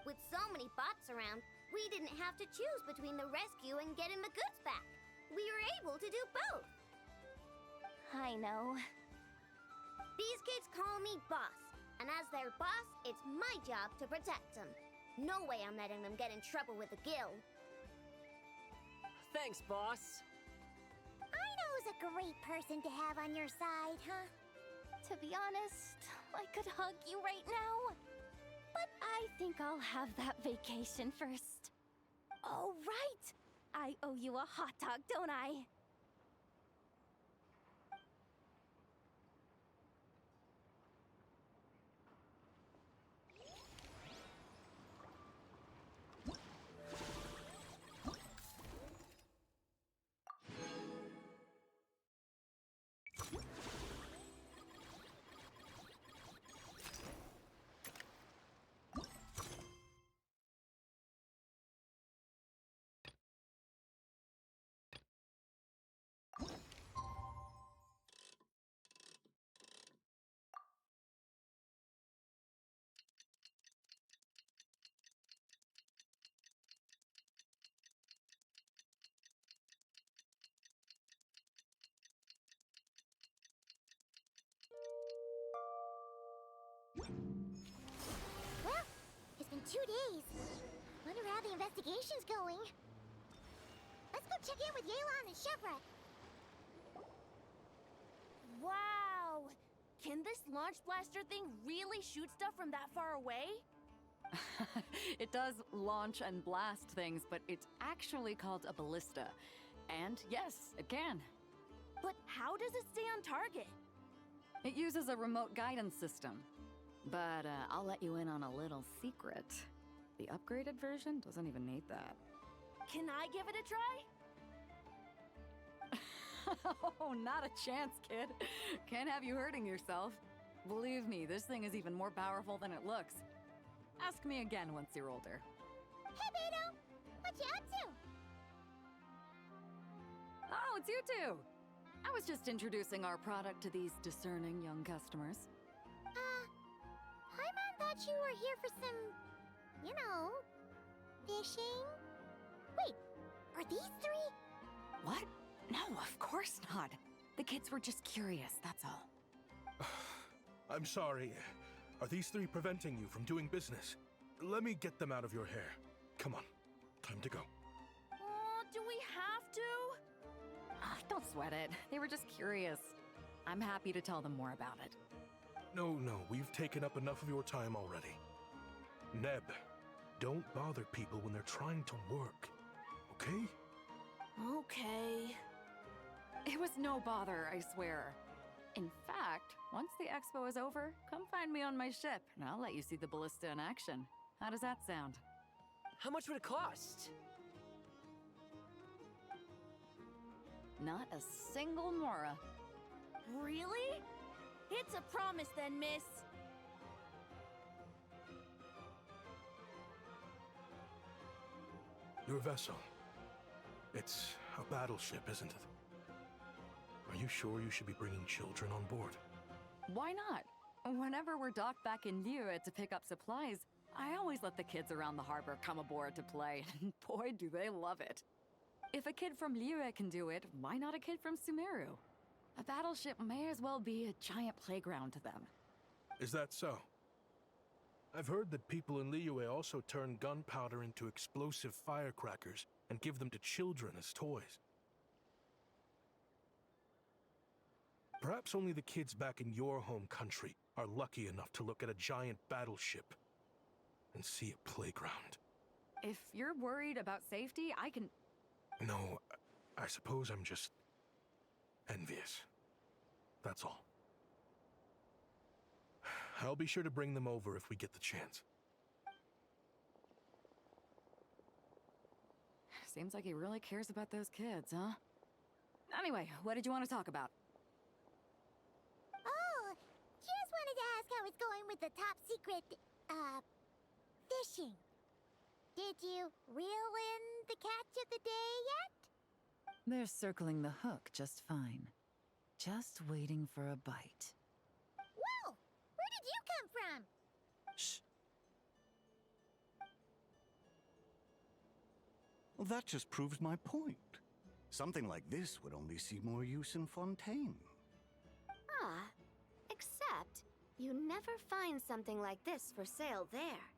With so many bots around, we didn't have to choose between the rescue and getting the goods back. We were able to do both. I know. These kids call me boss, and as their boss, it's my job to protect them. No way I'm letting them get in trouble with the guild. Thanks, boss. I know who's a great person to have on your side, huh? To be honest, I could hug you right now. But I think I'll have that vacation first. Oh, right! I owe you a hot dog, don't I? Well, it's been 2 days. Wonder how the investigation's going. Let's go check in with Yelan and Chevrolet. Wow! Can this launch blaster thing really shoot stuff from that far away? It does launch and blast things, but it's actually called a ballista. And yes, it can. But how does it stay on target? It uses a remote guidance system. But I'll let you in on a little secret. The upgraded version doesn't even need that. Can I give it a try? Oh, not a chance, kid. Can't have you hurting yourself. Believe me, this thing is even more powerful than it looks. Ask me again once you're older. Hey, Beto! What you up to? Oh, it's you two! I was just introducing our product to these discerning young customers. Paimon thought you were here for some, you know, fishing? Wait, are these three? What? No, of course not. The kids were just curious, that's all. I'm sorry. Are these three preventing you from doing business? Let me get them out of your hair. Come on, time to go. Do we have to? Don't sweat it. They were just curious. I'm happy to tell them more about it. No, we've taken up enough of your time already. Neb, don't bother people when they're trying to work, okay? Okay. It was no bother, I swear. In fact, once the expo is over, come find me on my ship, and I'll let you see the ballista in action. How does that sound? How much would it cost? Not a single mora. Really? It's a promise then, miss. Your vessel. It's a battleship, isn't it? Are you sure you should be bringing children on board? Why not? Whenever we're docked back in Liyue to pick up supplies, I always let the kids around the harbor come aboard to play. Boy, do they love it. If a kid from Liyue can do it, why not a kid from Sumeru? A battleship may as well be a giant playground to them. Is that so? I've heard that people in Liyue also turn gunpowder into explosive firecrackers and give them to children as toys. Perhaps only the kids back in your home country are lucky enough to look at a giant battleship and see a playground. If you're worried about safety, I can... No, I suppose I'm just envious. That's all. I'll be sure to bring them over if we get the chance. Seems like he really cares about those kids, huh? Anyway, what did you want to talk about? Oh, just wanted to ask how it's going with the top secret, fishing. Did you reel in the catch of the day yet? They're circling the hook just fine. Just waiting for a bite. Whoa! Where did you come from? Shh. Well, that just proves my point. Something like this would only see more use in Fontaine. Ah, except you never find something like this for sale there.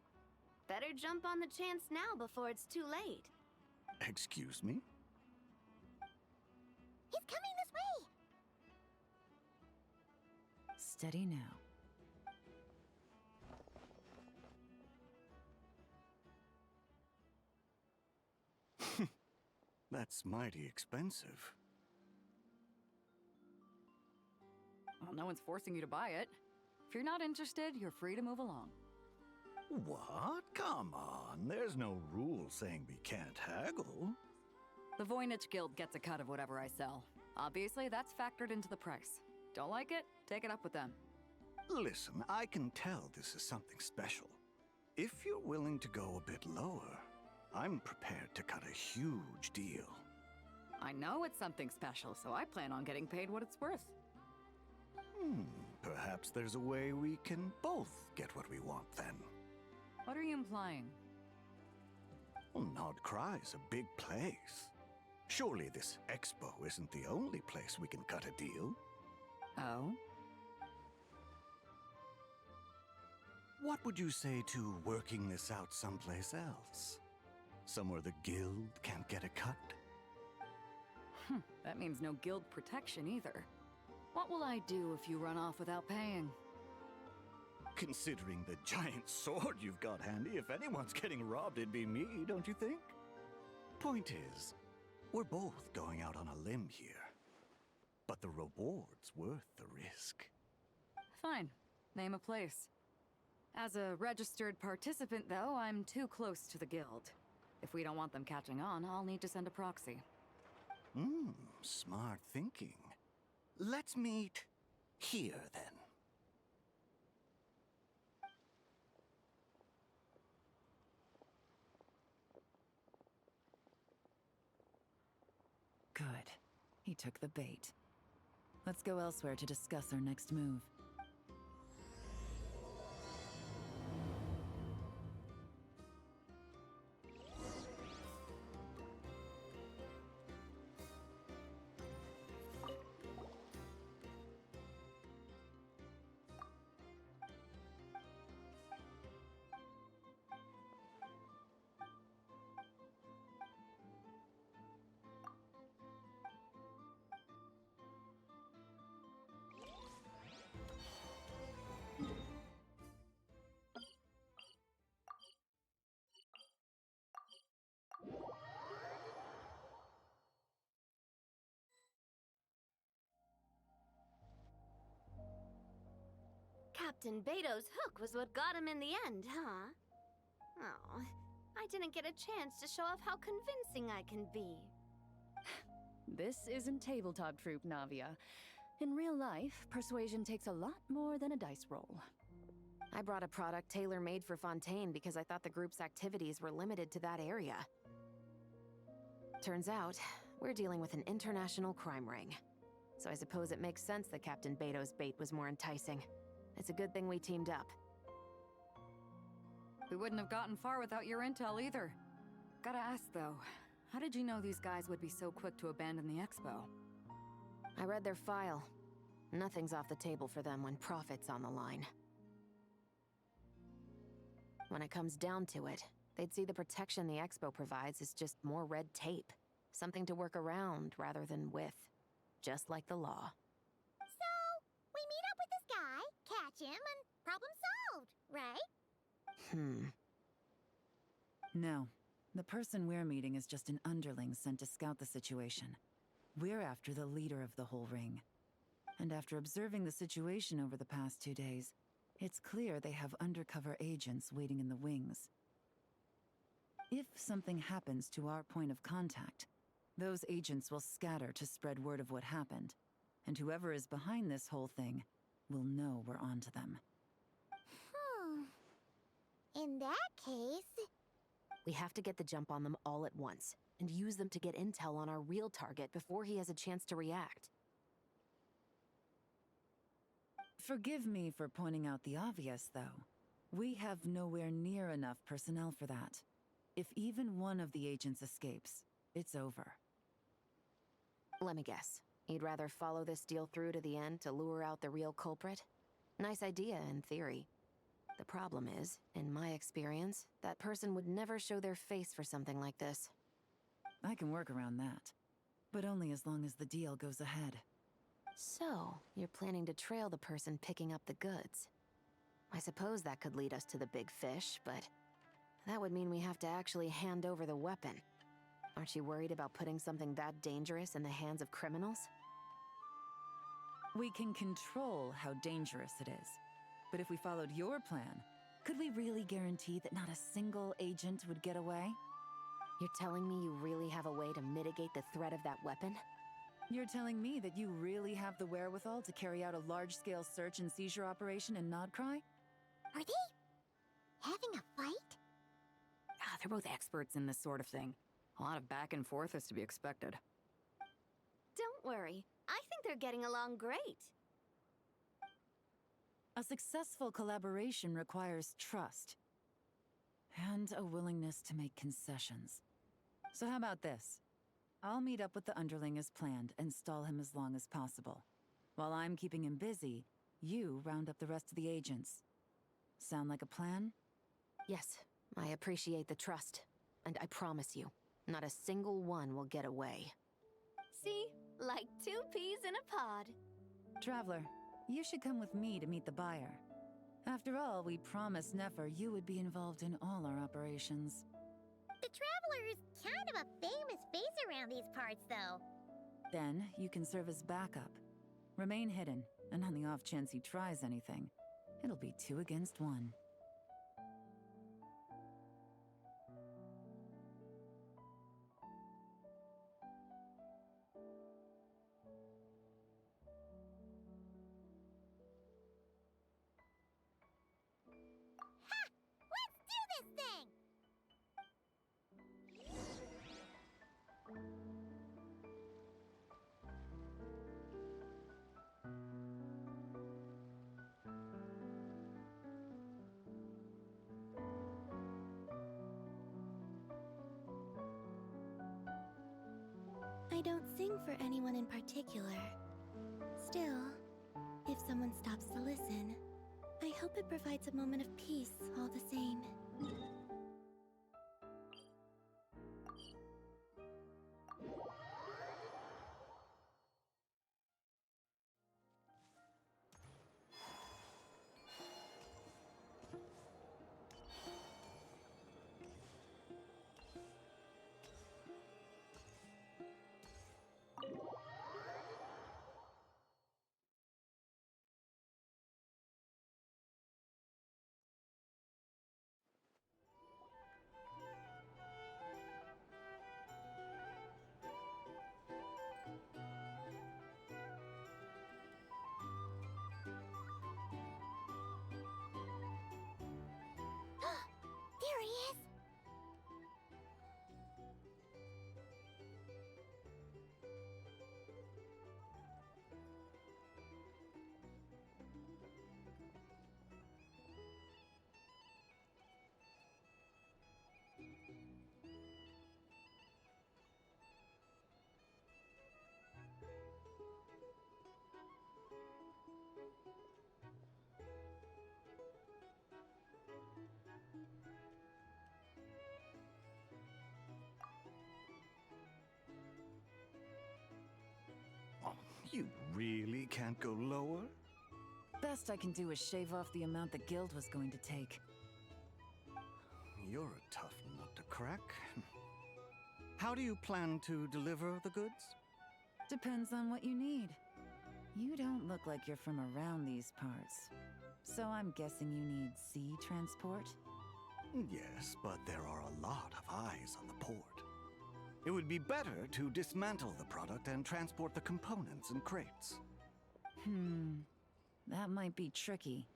Better jump on the chance now before it's too late. Excuse me? He's coming this way! Steady now. That's mighty expensive. Well, no one's forcing you to buy it. If you're not interested, you're free to move along. What? Come on, there's no rule saying we can't haggle. The Voynich Guild gets a cut of whatever I sell. Obviously, that's factored into the price. Don't like it? Take it up with them. Listen, I can tell this is something special. If you're willing to go a bit lower, I'm prepared to cut a huge deal. I know it's something special, so I plan on getting paid what it's worth. Perhaps there's a way we can both get what we want then. What are you implying? Well, Nodcry's a big place. Surely this expo isn't the only place we can cut a deal. Oh? What would you say to working this out someplace else? Somewhere the guild can't get a cut? That means no guild protection either. What will I do if you run off without paying? Considering the giant sword you've got handy, if anyone's getting robbed, it'd be me, don't you think? Point is, we're both going out on a limb here. But the reward's worth the risk. Fine. Name a place. As a registered participant, though, I'm too close to the guild. If we don't want them catching on, I'll need to send a proxy. Smart thinking. Let's meet here, then. Good. He took the bait. Let's go elsewhere to discuss our next move. Captain Beto's hook was what got him in the end, huh? Oh, I didn't get a chance to show off how convincing I can be. This isn't tabletop troop, Navia. In real life, persuasion takes a lot more than a dice roll. I brought a product tailor-made for Fontaine because I thought the group's activities were limited to that area. Turns out, we're dealing with an international crime ring. So I suppose it makes sense that Captain Beto's bait was more enticing. It's a good thing we teamed up. We wouldn't have gotten far without your intel either. Gotta ask though, how did you know these guys would be so quick to abandon the expo? I read their file. Nothing's off the table for them when profit's on the line. When it comes down to it, they'd see the protection the expo provides as just more red tape. Something to work around rather than with. Just like the law. So, we meet up with this guy, catch him, and problem solved, right? No. The person we're meeting is just an underling sent to scout the situation. We're after the leader of the whole ring. And after observing the situation over the past 2 days, it's clear they have undercover agents waiting in the wings. If something happens to our point of contact, those agents will scatter to spread word of what happened, and whoever is behind this whole thing will know we're onto them. In that case... We have to get the jump on them all at once, and use them to get intel on our real target before he has a chance to react. Forgive me for pointing out the obvious, though. We have nowhere near enough personnel for that. If even one of the agents escapes, it's over. Let me guess. You'd rather follow this deal through to the end to lure out the real culprit? Nice idea, in theory. The problem is, in my experience, that person would never show their face for something like this. I can work around that. But only as long as the deal goes ahead. So, you're planning to trail the person picking up the goods. I suppose that could lead us to the big fish, but... that would mean we have to actually hand over the weapon. Aren't you worried about putting something that dangerous in the hands of criminals? We can control how dangerous it is. But if we followed your plan, could we really guarantee that not a single agent would get away? You're telling me you really have a way to mitigate the threat of that weapon? You're telling me that you really have the wherewithal to carry out a large-scale search and seizure operation in Nodcry? Are they having a fight? They're both experts in this sort of thing. A lot of back and forth is to be expected. Don't worry. I think they're getting along great. A successful collaboration requires trust. And a willingness to make concessions. So how about this? I'll meet up with the underling as planned and stall him as long as possible. While I'm keeping him busy, you round up the rest of the agents. Sound like a plan? Yes, I appreciate the trust. And I promise you, not a single one will get away. See? Like 2 peas in a pod. Traveler, you should come with me to meet the buyer. After all, we promised Nefer you would be involved in all our operations. The Traveler is kind of a famous face around these parts, though. Then, you can serve as backup. Remain hidden, and on the off chance he tries anything, it'll be 2 against 1. I don't sing for anyone in particular. Still, if someone stops to listen, I hope it provides a moment of peace all the same. really can't go lower? Best I can do is shave off the amount the guild was going to take. You're a tough nut to crack. How do you plan to deliver the goods? Depends on what you need. You don't look like you're from around these parts. So I'm guessing you need sea transport? Yes, but there are a lot of eyes on the port. It would be better to dismantle the product and transport the components in crates. That might be tricky.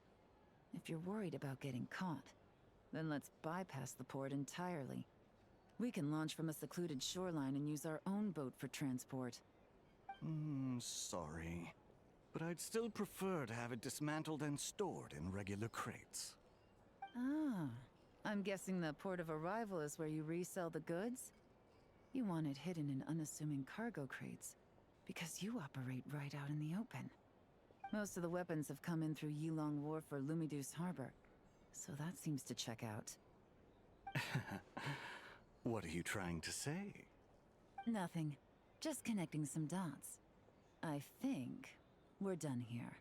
If you're worried about getting caught, then let's bypass the port entirely. We can launch from a secluded shoreline and use our own boat for transport. Sorry. But I'd still prefer to have it dismantled and stored in regular crates. Ah, I'm guessing the port of arrival is where you resell the goods? You want it hidden in unassuming cargo crates, because you operate right out in the open. Most of the weapons have come in through Yilong Wharf or Lumiduce Harbor, so that seems to check out. What are you trying to say? Nothing. Just connecting some dots. I think we're done here.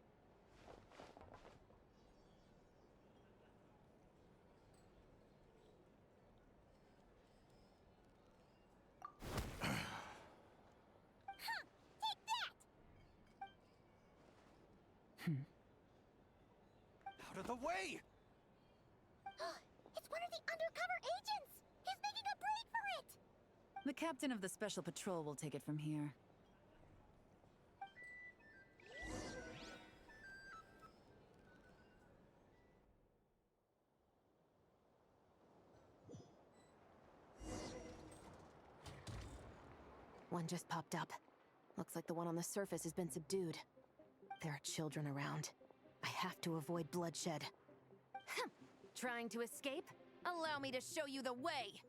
Out of the way! It's one of the undercover agents! He's making a break for it! The captain of the Special Patrol will take it from here. One just popped up. Looks like the one on the surface has been subdued. There are children around. I have to avoid bloodshed. Trying to escape? Allow me to show you the way!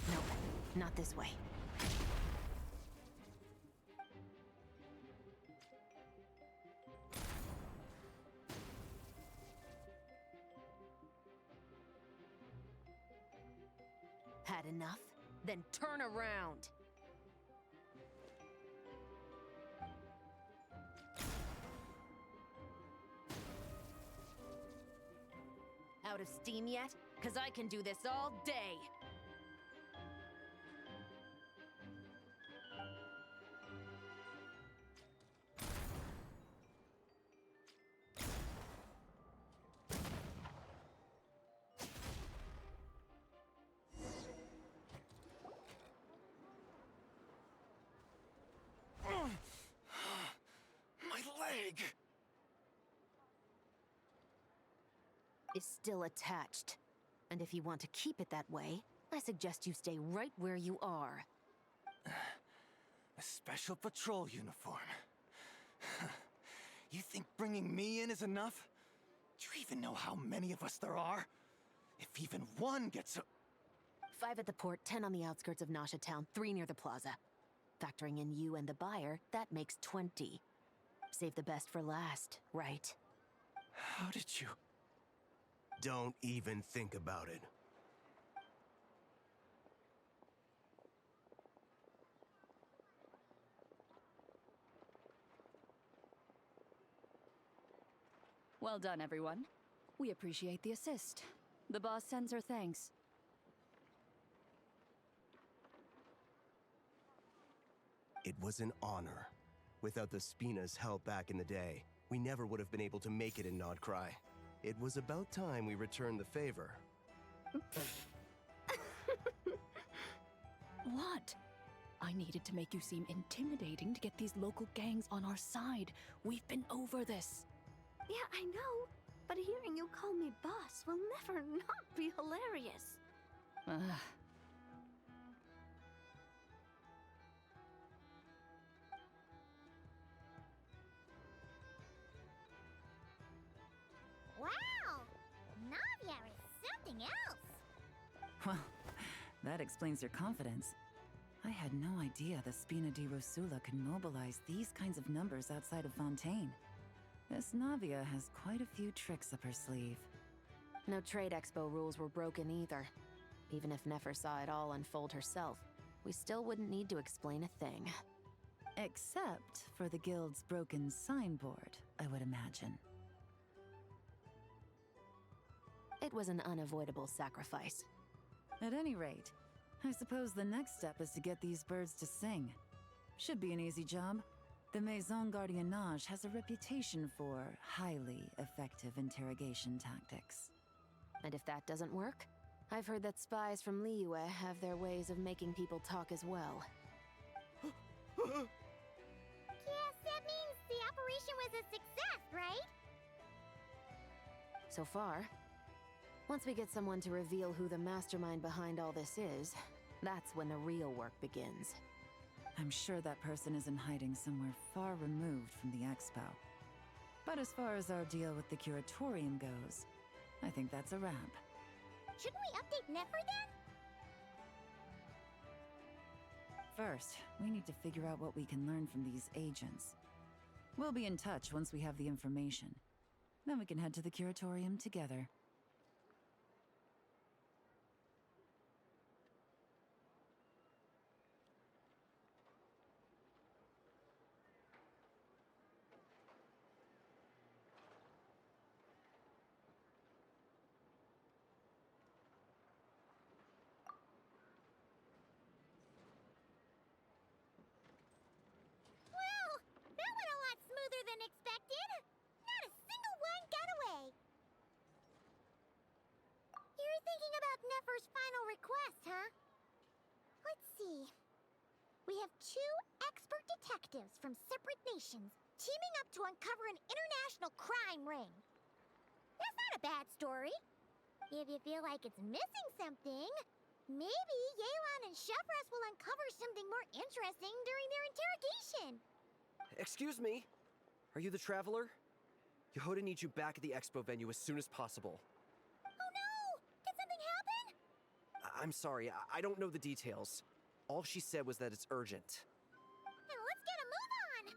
Nope, not this way. Had enough? Then turn around! Out of steam yet? 'Cause I can do this all day! My leg! Is still attached. And if you want to keep it that way, I suggest you stay right where you are. A special patrol uniform. You think bringing me in is enough? Do you even know how many of us there are? If even one gets a... 5 at the port, 10 on the outskirts of Nasha Town, 3 near the plaza. Factoring in you and the buyer, that makes 20. Save the best for last, right? How did you... Don't even think about it. Well done, everyone. We appreciate the assist. The boss sends her thanks. It was an honor. Without the Spina's help back in the day, we never would have been able to make it in Nodcry. It was about time we returned the favor. What? I needed to make you seem intimidating to get these local gangs on our side. We've been over this. Yeah, I know. But hearing you call me boss will never not be hilarious. Wow! Navia is something else! Well, that explains your confidence. I had no idea the Spina di Rosula could mobilize these kinds of numbers outside of Fontaine. This Navia has quite a few tricks up her sleeve. No trade expo rules were broken either. Even if Nefer saw it all unfold herself, we still wouldn't need to explain a thing. Except for the guild's broken signboard, I would imagine. It was an unavoidable sacrifice. At any rate, I suppose the next step is to get these birds to sing. Should be an easy job. The Maison Gardiennage has a reputation for highly effective interrogation tactics. And if that doesn't work, I've heard that spies from Liyue have their ways of making people talk as well. Yes, that means the operation was a success, right? So far. Once we get someone to reveal who the mastermind behind all this is, that's when the real work begins. I'm sure that person is in hiding somewhere far removed from the expo. But as far as our deal with the curatorium goes, I think that's a wrap. Shouldn't we update Nefer then? First, we need to figure out what we can learn from these agents. We'll be in touch once we have the information. Then we can head to the curatorium together. Well, that went a lot smoother than expected. Not a single one got away. You're thinking about Nefer's final request, huh? Let's see. We have 2 expert detectives from separate nations teaming up to uncover an international crime ring. That's not a bad story. If you feel like it's missing something, maybe Yelan and Chevres will uncover something more interesting during their interrogation. Excuse me? Are you the Traveler? Yehoda needs you back at the expo venue as soon as possible. Oh no! Did something happen? I'm sorry, I don't know the details. All she said was that it's urgent. Then let's get a move on!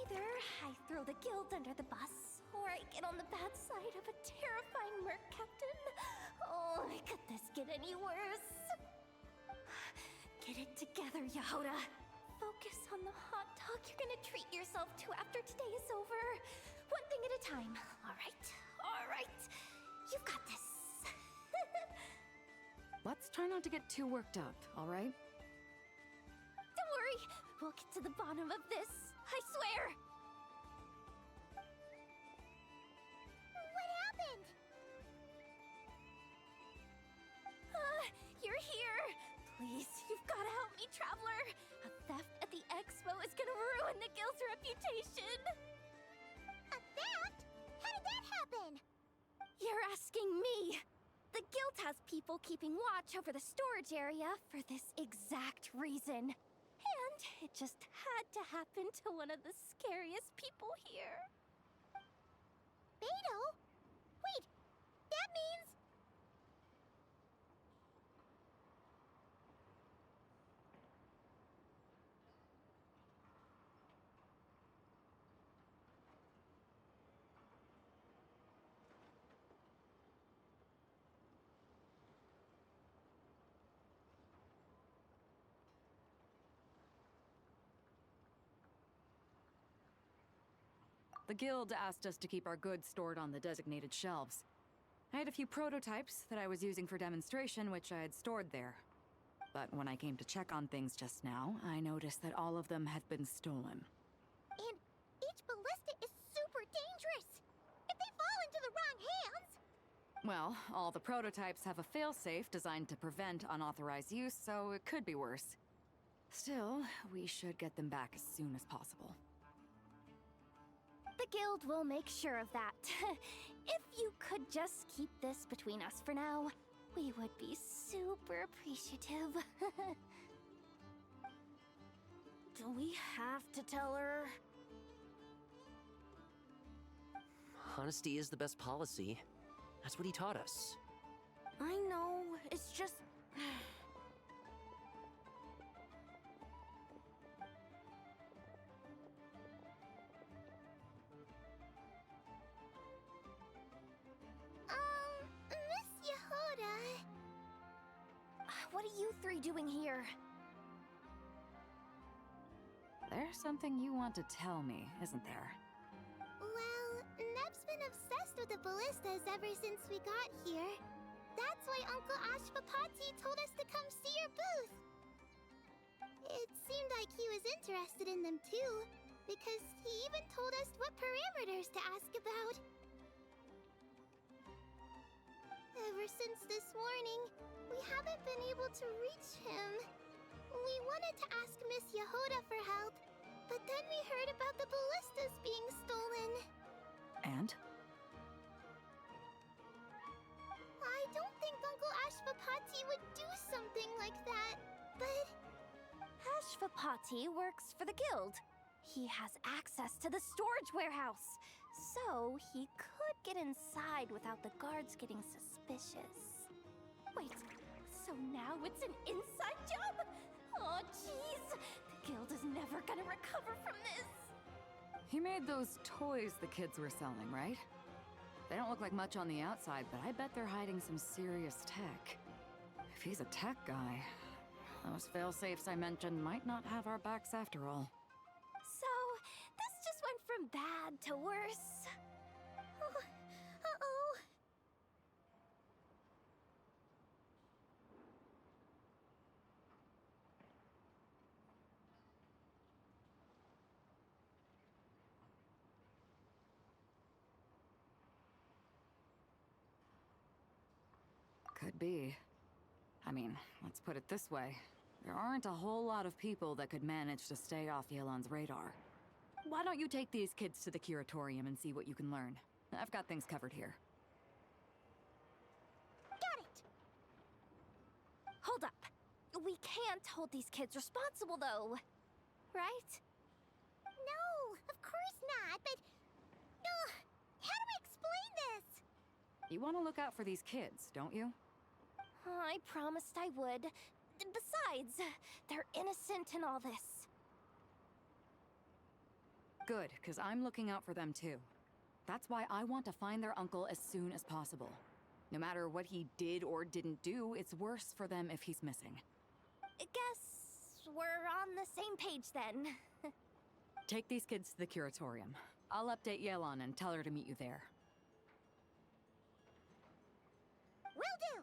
Either I throw the guild under the bus, or I get on the bad side of a terrifying merc captain. Oh, could this get any worse? Get it together, Yehoda. Focus on the hot dog you're gonna treat yourself to after today is over. One thing at a time. All right, all right. You've got this. Let's try not to get too worked up, all right? Don't worry, we'll get to the bottom of this. I swear. What happened? You're here. Please, you've got to help me, Traveler. A theft at the expo is gonna ruin the guild's reputation. A theft? How did that happen? You're asking me. The guild has people keeping watch over the storage area for this exact reason. And it just had to happen to one of the scariest people here. Beto? Wait, that means... The guild asked us to keep our goods stored on the designated shelves. I had a few prototypes that I was using for demonstration, which I had stored there. But when I came to check on things just now, I noticed that all of them had been stolen. And each ballista is super dangerous! If they fall into the wrong hands... Well, all the prototypes have a failsafe designed to prevent unauthorized use, so it could be worse. Still, we should get them back as soon as possible. The guild will make sure of that. If you could just keep this between us for now, we would be super appreciative. Do we have to tell her? Honesty is the best policy. That's what he taught us. I know, it's just... Miss Yehoda... What are you three doing here? There's something you want to tell me, isn't there? Well, Neb's been obsessed with the ballistas ever since we got here. That's why Uncle Ashvapati told us to come see your booth. It seemed like he was interested in them too, because he even told us what parameters to ask about. Ever since this morning, we haven't been able to reach him. We wanted to ask Miss Yehoda for help, but then we heard about the ballistas being stolen. And? I don't think Uncle Ashvapati would do something like that, but... Ashvapati works for the guild. He has access to the storage warehouse, so he could get inside without the guards getting suspicious. Wait, so now it's an inside job? Oh, jeez! The guild is never gonna recover from this! He made those toys the kids were selling, right? They don't look like much on the outside, but I bet they're hiding some serious tech. If he's a tech guy, those fail-safes I mentioned might not have our backs after all. So, this just went from bad to worse. Oh, uh-oh. Could be. I mean, let's put it this way. There aren't a whole lot of people that could manage to stay off Yelan's radar. Why don't you take these kids to the curatorium and see what you can learn? I've got things covered here. Got it! Hold up. We can't hold these kids responsible, though. Right? No, of course not, but... how do I explain this? You want to look out for these kids, don't you? I promised I would. Besides, they're innocent in all this. Good, because I'm looking out for them too. That's why I want to find their uncle as soon as possible. No matter what he did or didn't do, it's worse for them if he's missing. Guess we're on the same page then. Take these kids to the curatorium. I'll update Yelan and tell her to meet you there. Will do!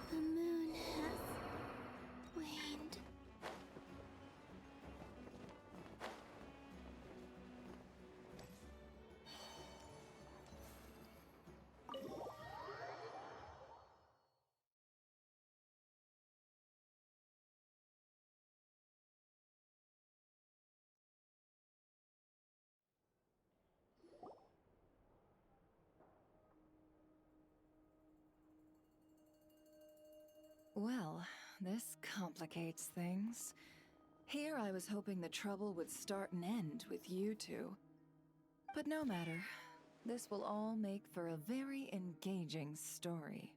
The moon has waned. Well, this complicates things. Here I was hoping the trouble would start and end with you two. But no matter. This will all make for a very engaging story.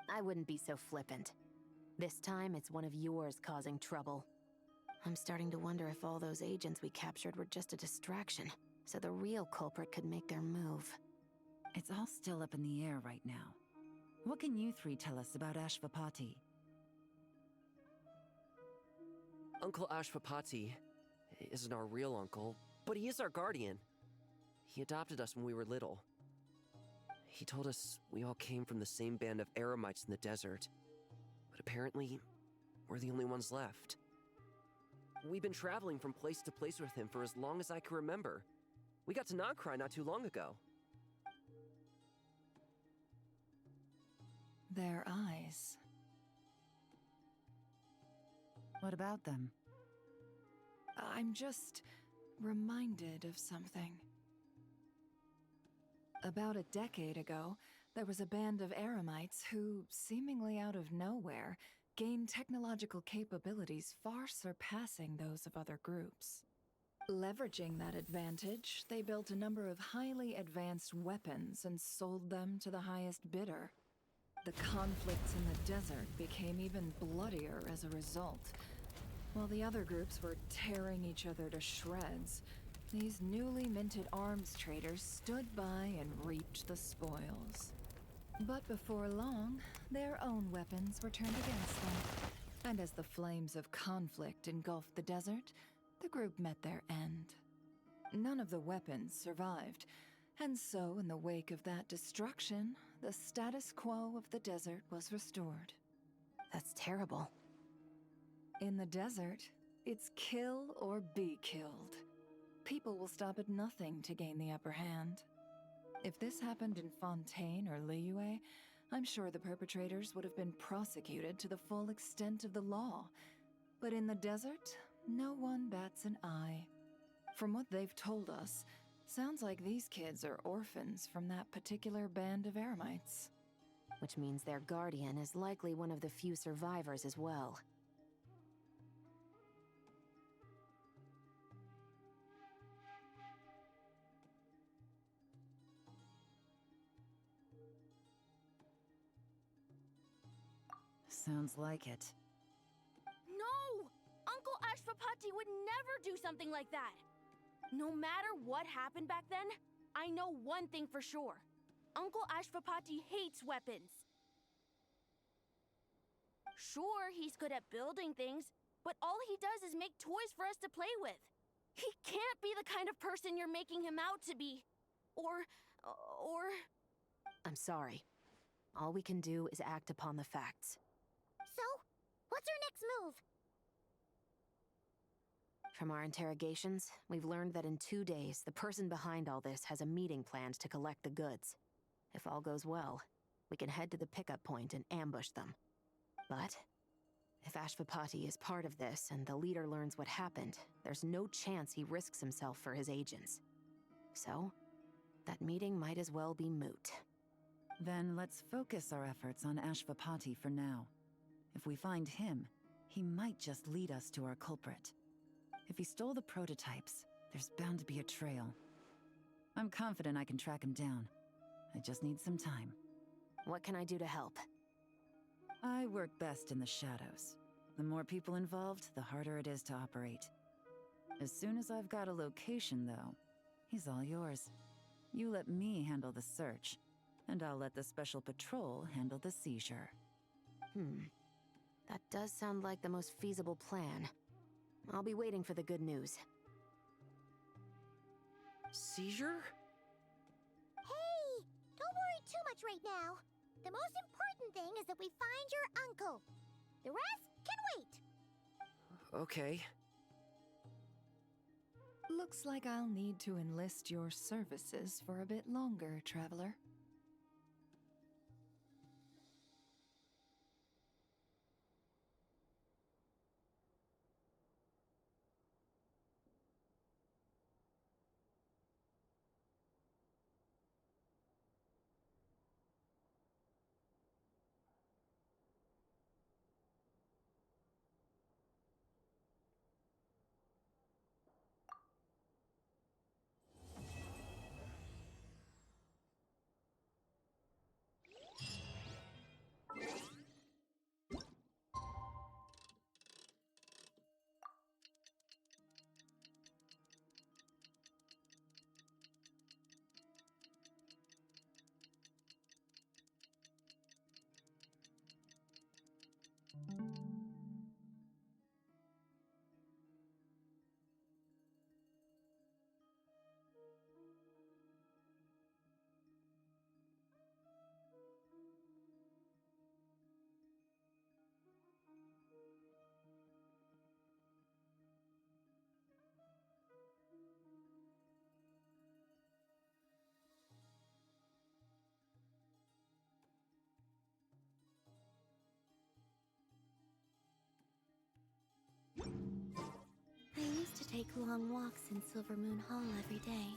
I wouldn't be so flippant. This time, it's one of yours causing trouble. I'm starting to wonder if all those agents we captured were just a distraction, so the real culprit could make their move. It's all still up in the air right now. What can you three tell us about Ashvapati? Uncle Ashvapati isn't our real uncle, but he is our guardian. He adopted us when we were little. He told us we all came from the same band of eremites in the desert, but apparently, we're the only ones left. We've been traveling from place to place with him for as long as I can remember. We got to Nagcry not too long ago. Their eyes. What about them? I'm just reminded of something. About a decade ago, there was a band of eremites who, seemingly out of nowhere, gained technological capabilities far surpassing those of other groups. Leveraging that advantage, they built a number of highly advanced weapons and sold them to the highest bidder. The conflicts in the desert became even bloodier as a result. While the other groups were tearing each other to shreds, these newly minted arms traders stood by and reaped the spoils. But before long, their own weapons were turned against them. And as the flames of conflict engulfed the desert, the group met their end. None of the weapons survived, and so in the wake of that destruction, the status quo of the desert was restored. That's terrible. In the desert, it's kill or be killed. People will stop at nothing to gain the upper hand. If this happened in Fontaine or Liyue, I'm sure the perpetrators would have been prosecuted to the full extent of the law. But in the desert, no one bats an eye. From what they've told us, sounds like these kids are orphans from that particular band of eremites. Which means their guardian is likely one of the few survivors as well. Sounds like it. No! Uncle Ashvapati would never do something like that! No matter what happened back then, I know one thing for sure. Uncle Ashvapati hates weapons. Sure, he's good at building things, but all he does is make toys for us to play with. He can't be the kind of person you're making him out to be. Or... I'm sorry. All we can do is act upon the facts. So, what's our next move? From our interrogations, we've learned that in 2 days, the person behind all this has a meeting planned to collect the goods. If all goes well, we can head to the pickup point and ambush them. But if Ashvapati is part of this and the leader learns what happened, there's no chance he risks himself for his agents. So, that meeting might as well be moot. Then let's focus our efforts on Ashvapati for now. If we find him, he might just lead us to our culprit. If he stole the prototypes, there's bound to be a trail. I'm confident I can track him down. I just need some time. What can I do to help? I work best in the shadows. The more people involved, the harder it is to operate. As soon as I've got a location, though, he's all yours. You let me handle the search, and I'll let the special patrol handle the seizure. That does sound like the most feasible plan. I'll be waiting for the good news. Seizure? Hey! Don't worry too much right now. The most important thing is that we find your uncle. The rest can wait. Okay. Looks like I'll need to enlist your services for a bit longer, Traveler. take long walks in Silver Moon Hall every day.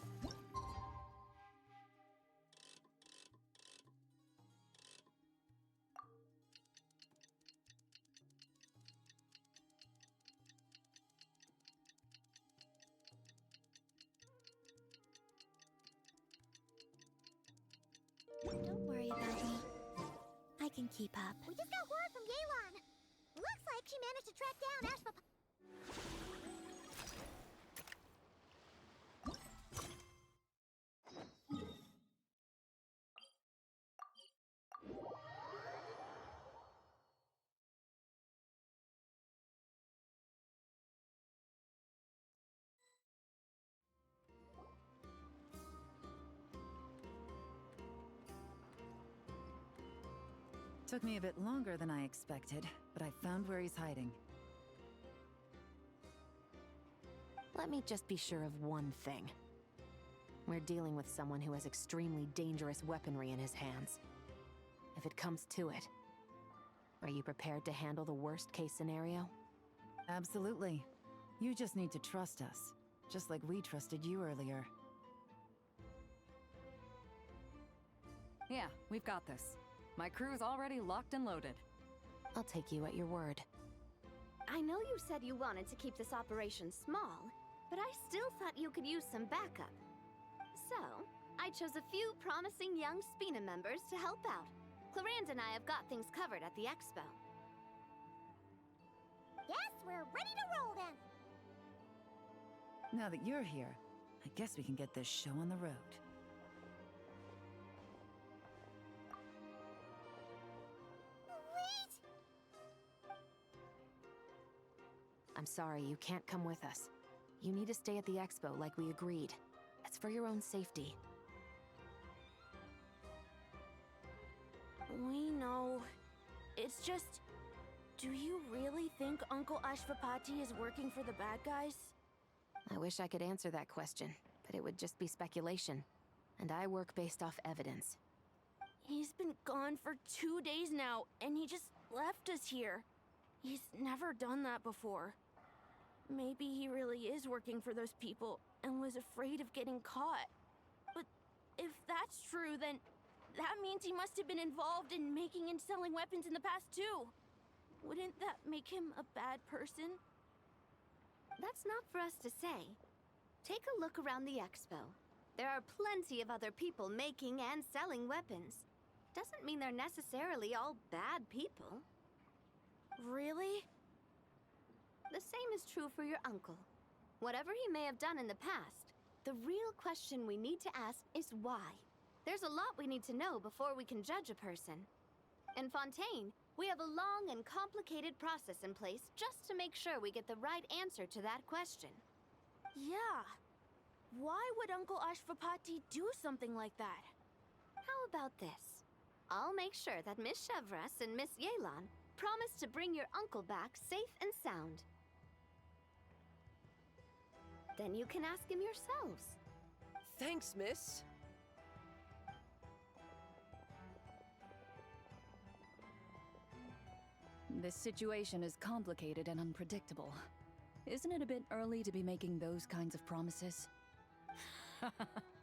Don't worry about me. I can keep up. We just got word from Yelan. Looks like she managed to track down Ashpa. Took me a bit longer than I expected, but I found where he's hiding. Let me just be sure of one thing. We're dealing with someone who has extremely dangerous weaponry in his hands. If it comes to it, are you prepared to handle the worst-case scenario? Absolutely. You just need to trust us, just like we trusted you earlier. Yeah, we've got this. My crew's already locked and loaded. I'll take you at your word. I know you said you wanted to keep this operation small, but I still thought you could use some backup. So, I chose a few promising young Spina members to help out. Clarand and I have got things covered at the expo. Yes, we're ready to roll then. Now that you're here, I guess we can get this show on the road. I'm sorry, you can't come with us. You need to stay at the expo like we agreed. It's for your own safety. We know. It's just... Do you really think Uncle Ashvapati is working for the bad guys? I wish I could answer that question, but it would just be speculation. And I work based off evidence. He's been gone for 2 days now, and he just left us here. He's never done that before. Maybe he really is working for those people and was afraid of getting caught. But if that's true, then that means he must have been involved in making and selling weapons in the past too. Wouldn't that make him a bad person? That's not for us to say. Take a look around the expo. There are plenty of other people making and selling weapons. Doesn't mean they're necessarily all bad people. Really? The same is true for your uncle. Whatever he may have done in the past, the real question we need to ask is why. There's a lot we need to know before we can judge a person. In Fontaine, we have a long and complicated process in place just to make sure we get the right answer to that question. Yeah. Why would Uncle Ashvapati do something like that? How about this? I'll make sure that Miss Chevras and Miss Yelan promise to bring your uncle back safe and sound. Then you can ask him yourselves. Thanks, miss. This situation is complicated and unpredictable. Isn't it a bit early to be making those kinds of promises?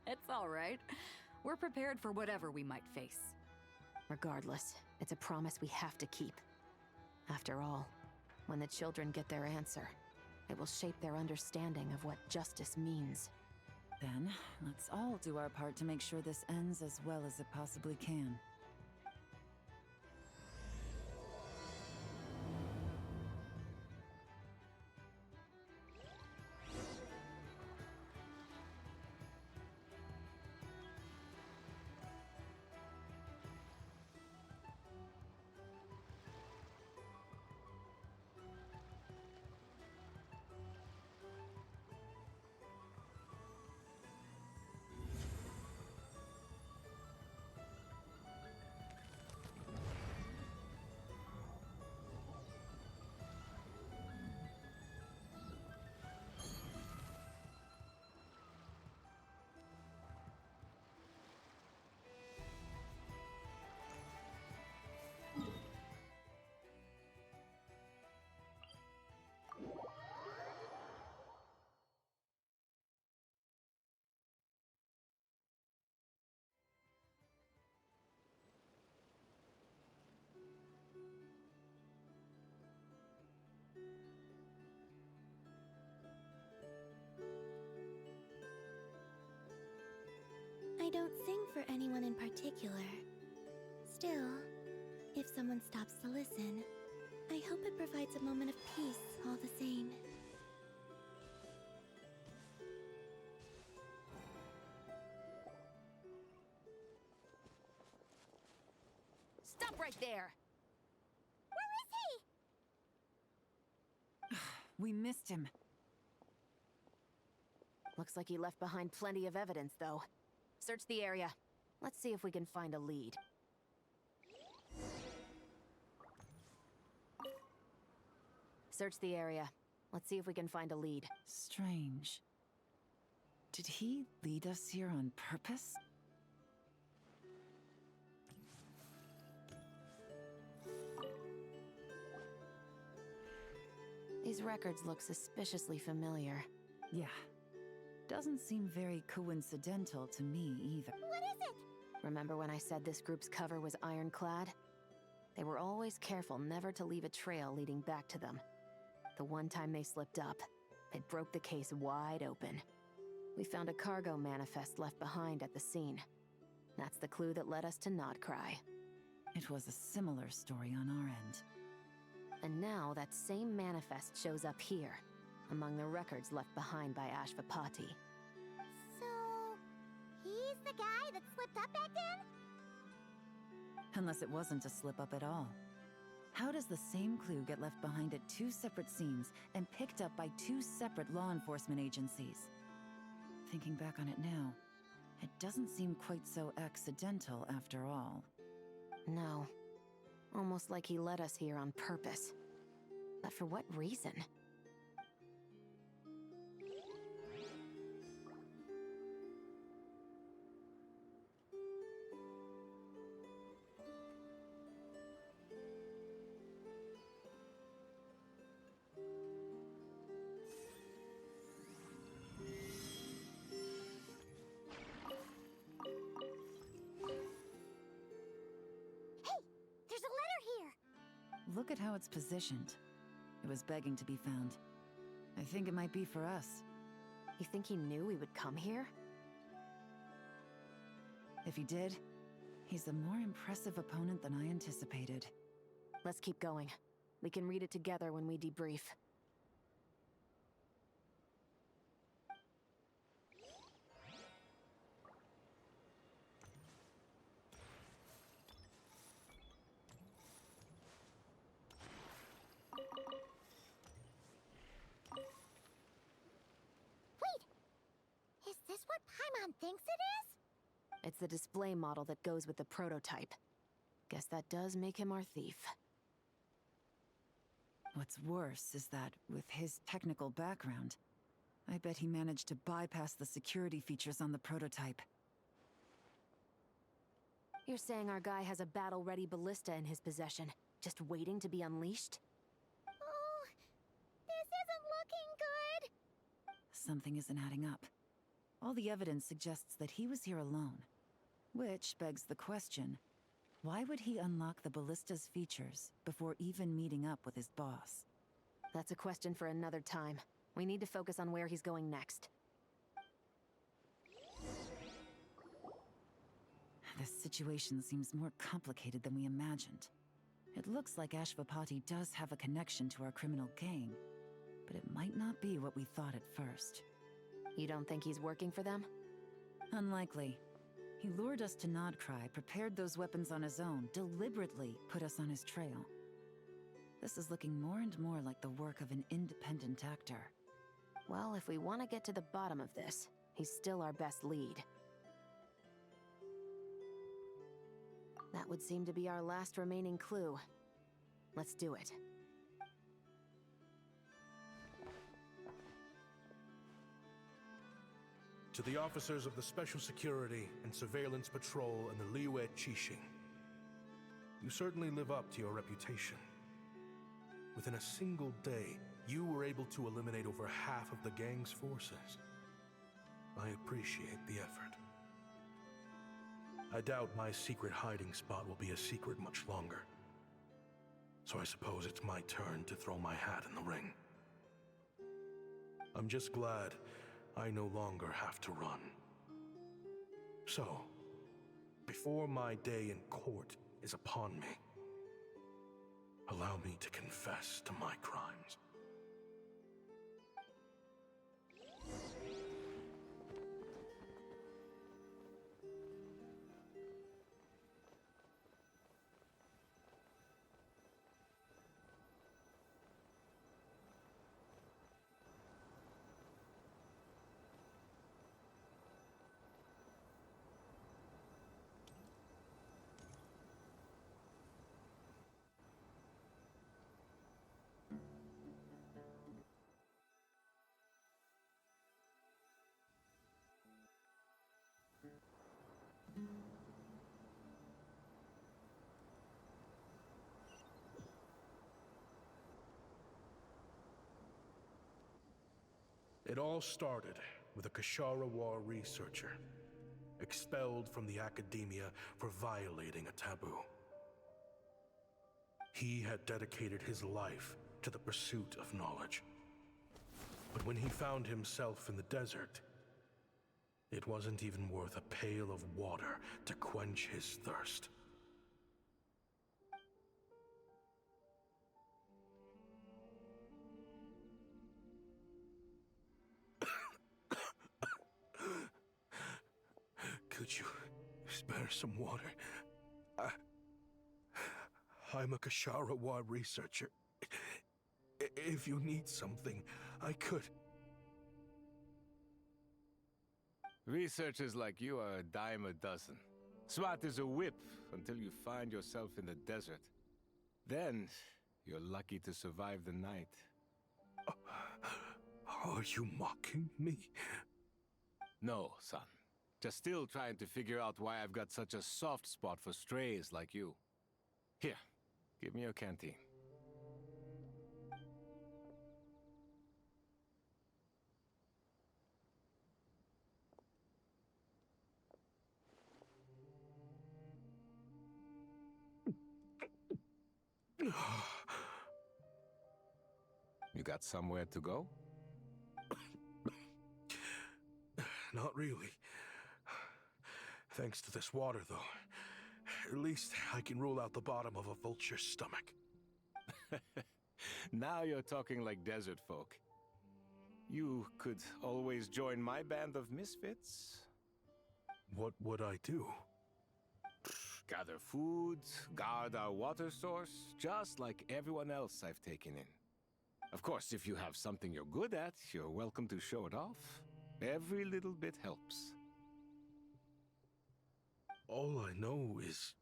It's all right. We're prepared for whatever we might face. Regardless, it's a promise we have to keep. After all, when the children get their answer, it will shape their understanding of what justice means. Then, let's all do our part to make sure this ends as well as it possibly can. don't sing for anyone in particular. Still, if someone stops to listen, I hope it provides a moment of peace all the same. Stop right there! We missed him. Looks like he left behind plenty of evidence, though. Search the area. Let's see if we can find a lead. Search the area. Let's see if we can find a lead. Strange. Did he lead us here on purpose? These records look suspiciously familiar. Yeah. Doesn't seem very coincidental to me either. What is it? Remember when I said this group's cover was ironclad? They were always careful never to leave a trail leading back to them. The one time they slipped up, it broke the case wide open. We found a cargo manifest left behind at the scene. That's the clue that led us to Nodcry. It was a similar story on our end. And now that same manifest shows up here, among the records left behind by Ashvapati. So, he's the guy that slipped up back then? Unless it wasn't a slip-up at all. How does the same clue get left behind at two separate scenes and picked up by two separate law enforcement agencies? Thinking back on it now, it doesn't seem quite so accidental after all. No. Almost like he led us here on purpose. But for what reason? Look at how it's positioned. It was begging to be found. I think it might be for us. You think he knew we would come here? If he did, he's a more impressive opponent than I anticipated. Let's keep going. We can read it together when we debrief. Is this what Paimon thinks it is? It's the display model that goes with the prototype. Guess that does make him our thief. What's worse is that, with his technical background, I bet he managed to bypass the security features on the prototype. You're saying our guy has a battle-ready ballista in his possession, just waiting to be unleashed? Oh, this isn't looking good. Something isn't adding up. All the evidence suggests that he was here alone. Which begs the question, why would he unlock the ballista's features before even meeting up with his boss? That's a question for another time. We need to focus on where he's going next. This situation seems more complicated than we imagined. It looks like Ashvapati does have a connection to our criminal gang, but it might not be what we thought at first. You don't think he's working for them? Unlikely. He lured us to Nodcry, prepared those weapons on his own, deliberately put us on his trail. This is looking more and more like the work of an independent actor. Well, if we want to get to the bottom of this, he's still our best lead. That would seem to be our last remaining clue. Let's do it. To the officers of the Special Security and Surveillance Patrol and the Liyue Qixing, you certainly live up to your reputation. Within a single day, you were able to eliminate over half of the gang's forces. I appreciate the effort. I doubt my secret hiding spot will be a secret much longer. So I suppose it's my turn to throw my hat in the ring. I'm just glad I no longer have to run. So, Before my day in court is upon me, allow me to confess to my crimes. It all started with a Kashara War researcher, expelled from the academia for violating a taboo. He had dedicated his life to the pursuit of knowledge. But when he found himself in the desert, it wasn't even worth a pail of water to quench his thirst. Could you spare some water? I'm a Kashara War researcher. If you need something, I could. Researchers like you are a dime a dozen. Smart as a whip until you find yourself in the desert. Then, you're lucky to survive the night. Are you mocking me? No, son. Just still trying to figure out why I've got such a soft spot for strays like you. Here, give me your canteen. You got somewhere to go? Not really. Thanks to this water, though. At least I can rule out the bottom of a vulture's stomach. Now you're talking like desert folk. You could always join my band of misfits. What would I do? Gather food, guard our water source, just like everyone else I've taken in. Of course, if you have something you're good at, you're welcome to show it off. Every little bit helps. All I know is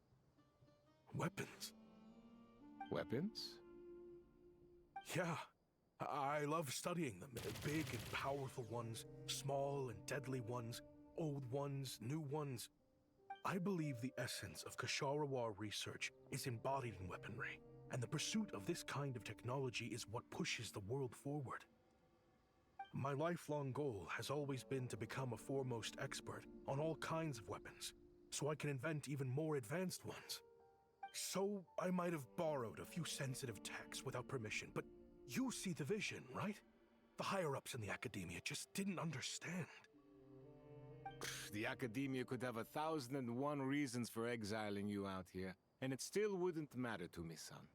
weapons. Weapons? Yeah. I love studying them. Big and powerful ones, small and deadly ones, old ones, new ones. I believe the essence of Kashara War research is embodied in weaponry, and the pursuit of this kind of technology is what pushes the world forward. My lifelong goal has always been to become a foremost expert on all kinds of weapons, so I can invent even more advanced ones. So I might have borrowed a few sensitive techs without permission, but you see the vision, right? The higher-ups in the academia just didn't understand. The academia could have 1,001 reasons for exiling you out here, and it still wouldn't matter to me, son.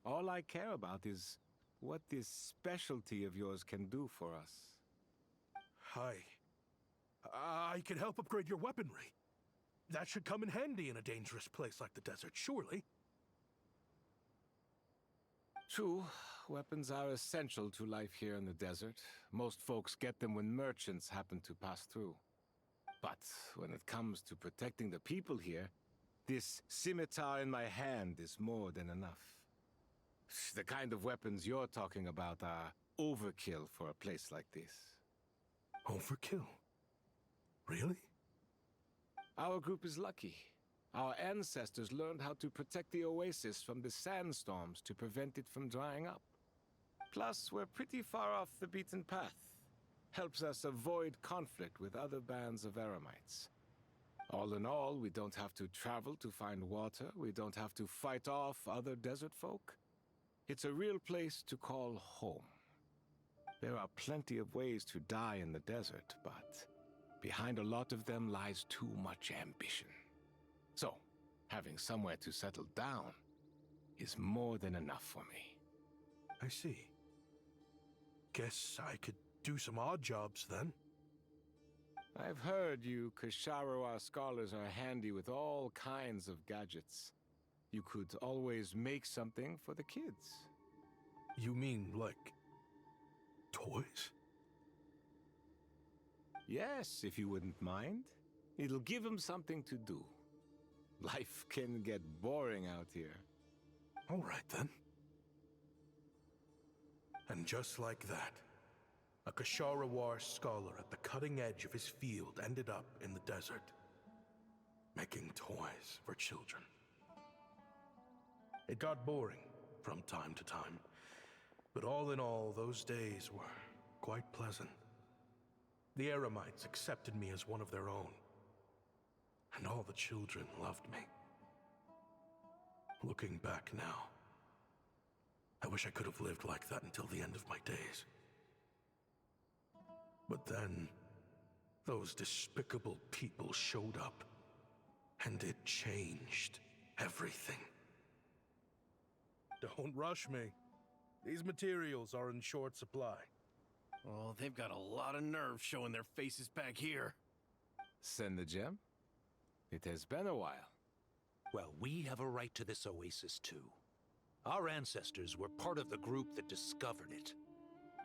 All I care about is what this specialty of yours can do for us. I can help upgrade your weaponry. That should come in handy in a dangerous place like the desert, surely. True, weapons are essential to life here in the desert. Most folks get them when merchants happen to pass through. But when it comes to protecting the people here, this scimitar in my hand is more than enough. The kind of weapons you're talking about are overkill for a place like this. Overkill? Really? Our group is lucky. Our ancestors learned how to protect the oasis from the sandstorms to prevent it from drying up. Plus, we're pretty far off the beaten path. Helps us avoid conflict with other bands of Eremites. All in all, we don't have to travel to find water, we don't have to fight off other desert folk. It's a real place to call home. There are plenty of ways to die in the desert, but behind a lot of them lies too much ambition. So, having somewhere to settle down is more than enough for me. I see. Guess I could do some odd jobs then. I've heard you Kasharawa scholars are handy with all kinds of gadgets. You could always make something for the kids. You mean, like, toys? Yes, if you wouldn't mind. It'll give them something to do. Life can get boring out here. All right, then. And just like that, a Kasharawar scholar at the cutting edge of his field ended up in the desert, making toys for children. It got boring from time to time, but all in all, those days were quite pleasant. The Eremites accepted me as one of their own, and all the children loved me. Looking back now, I wish I could have lived like that until the end of my days. But then, those despicable people showed up, and it changed everything. Don't rush me. These materials are in short supply. Oh, they've got a lot of nerve showing their faces back here. Send the gem? It has been a while. Well, we have a right to this oasis too. Our ancestors were part of the group that discovered it.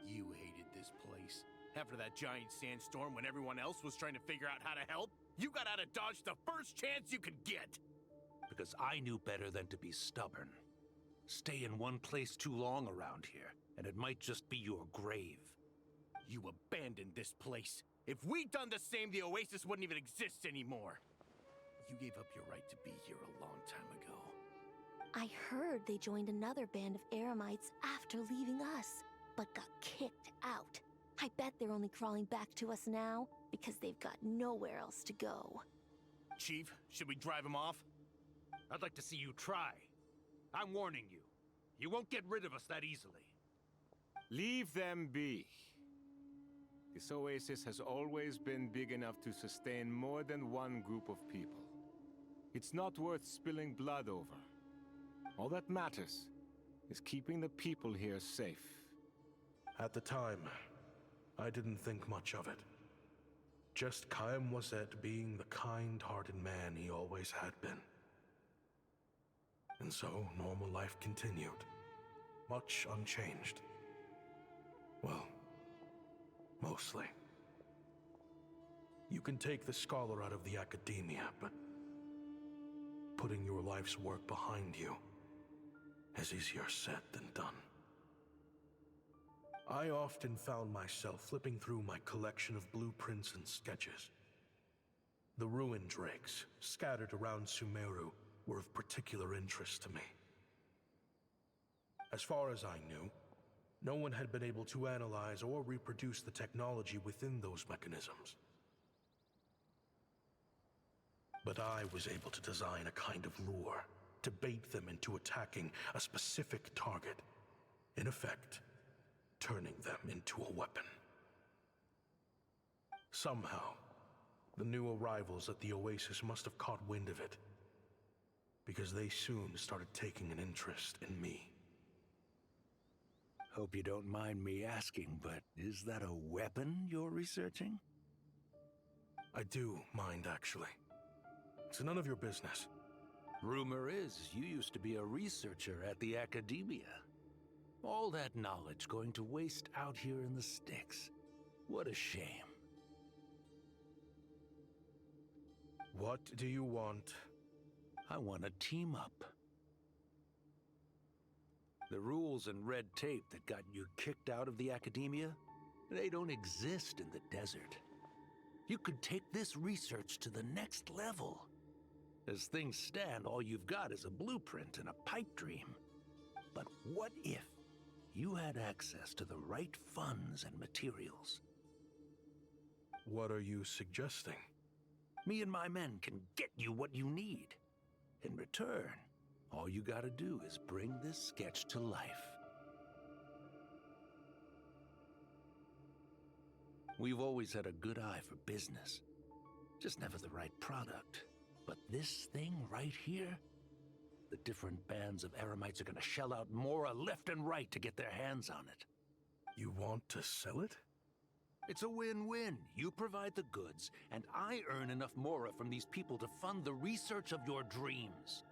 You hated this place. After that giant sandstorm when everyone else was trying to figure out how to help, you got out of Dodge the first chance you could get! Because I knew better than to be stubborn. Stay in one place too long around here, and it might just be your grave. You abandoned this place. If we'd done the same, the Oasis wouldn't even exist anymore. You gave up your right to be here a long time ago. I heard they joined another band of Eremites after leaving us, but got kicked out. I bet they're only crawling back to us now because they've got nowhere else to go. Chief, should we drive him off? I'd like to see you try. I'm warning you. You won't get rid of us that easily. Leave them be. This oasis has always been big enough to sustain more than one group of people. It's not worth spilling blood over. All that matters is keeping the people here safe. At the time, I didn't think much of it. Just Chaim Wazet being the kind-hearted man he always had been. And so, normal life continued, much unchanged. Well, mostly. You can take the scholar out of the academia, but putting your life's work behind you is easier said than done. I often found myself flipping through my collection of blueprints and sketches. The ruin drakes scattered around Sumeru were of particular interest to me. As far as I knew, no one had been able to analyze or reproduce the technology within those mechanisms. But I was able to design a kind of lure to bait them into attacking a specific target, in effect, turning them into a weapon. Somehow, the new arrivals at the Oasis must have caught wind of it, because they soon started taking an interest in me. Hope you don't mind me asking, but is that a weapon you're researching? I do mind, actually. It's none of your business. Rumor is you used to be a researcher at the academia. All that knowledge going to waste out here in the sticks. What a shame. What do you want? I want to team up. The rules and red tape that got you kicked out of the academia, they don't exist in the desert. You could take this research to the next level. As things stand, all you've got is a blueprint and a pipe dream. But what if you had access to the right funds and materials? What are you suggesting? Me and my men can get you what you need. In return, all you gotta do is bring this sketch to life. We've always had a good eye for business. Just never the right product. But this thing right here, the different bands of Eremites are gonna shell out Mora left and right to get their hands on it. You want to sell it? It's a win-win. You provide the goods, and I earn enough Mora from these people to fund the research of your dreams.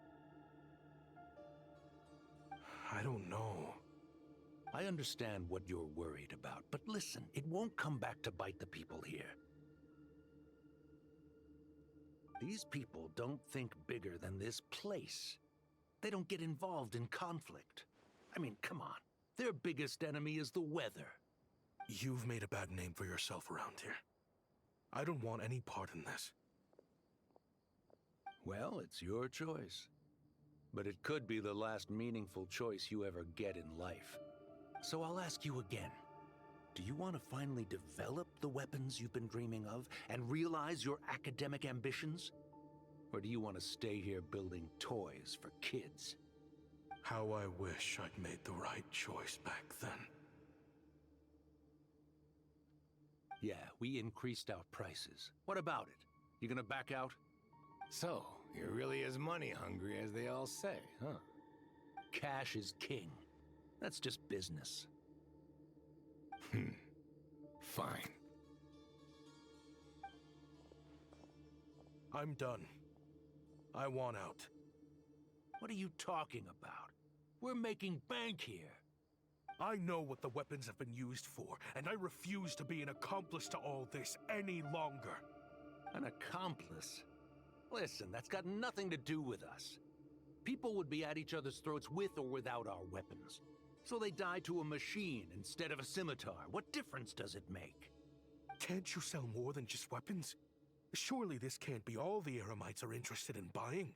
I don't know. I understand what you're worried about, but listen, it won't come back to bite the people here. These people don't think bigger than this place. They don't get involved in conflict. I mean, come on. Their biggest enemy is the weather. You've made a bad name for yourself around here. I don't want any part in this. Well, it's your choice. But it could be the last meaningful choice you ever get in life. So I'll ask you again. Do you want to finally develop the weapons you've been dreaming of and realize your academic ambitions? Or do you want to stay here building toys for kids? How I wish I'd made the right choice back then. Yeah, we increased our prices. What about it? You gonna back out? So, you're really as money hungry as they all say, huh? Cash is king. That's just business. Fine. I'm done. I want out. What are you talking about? We're making bank here. I know what the weapons have been used for, and I refuse to be an accomplice to all this any longer. An accomplice? Listen, that's got nothing to do with us. People would be at each other's throats with or without our weapons. So they die to a machine instead of a scimitar. What difference does it make? Can't you sell more than just weapons? Surely this can't be all the Eremites are interested in buying.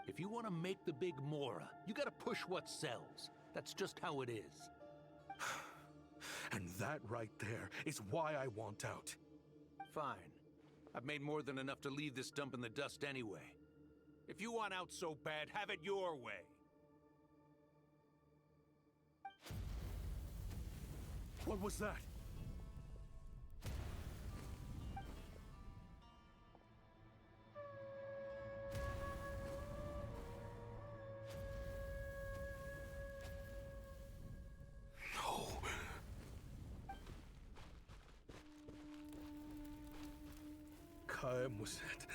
If you want to make the big Mora, you gotta push what sells. That's just how it is. And that right there is why I want out. Fine. I've made more than enough to leave this dump in the dust anyway. If you want out so bad, have it your way. What was that? Kaem was it?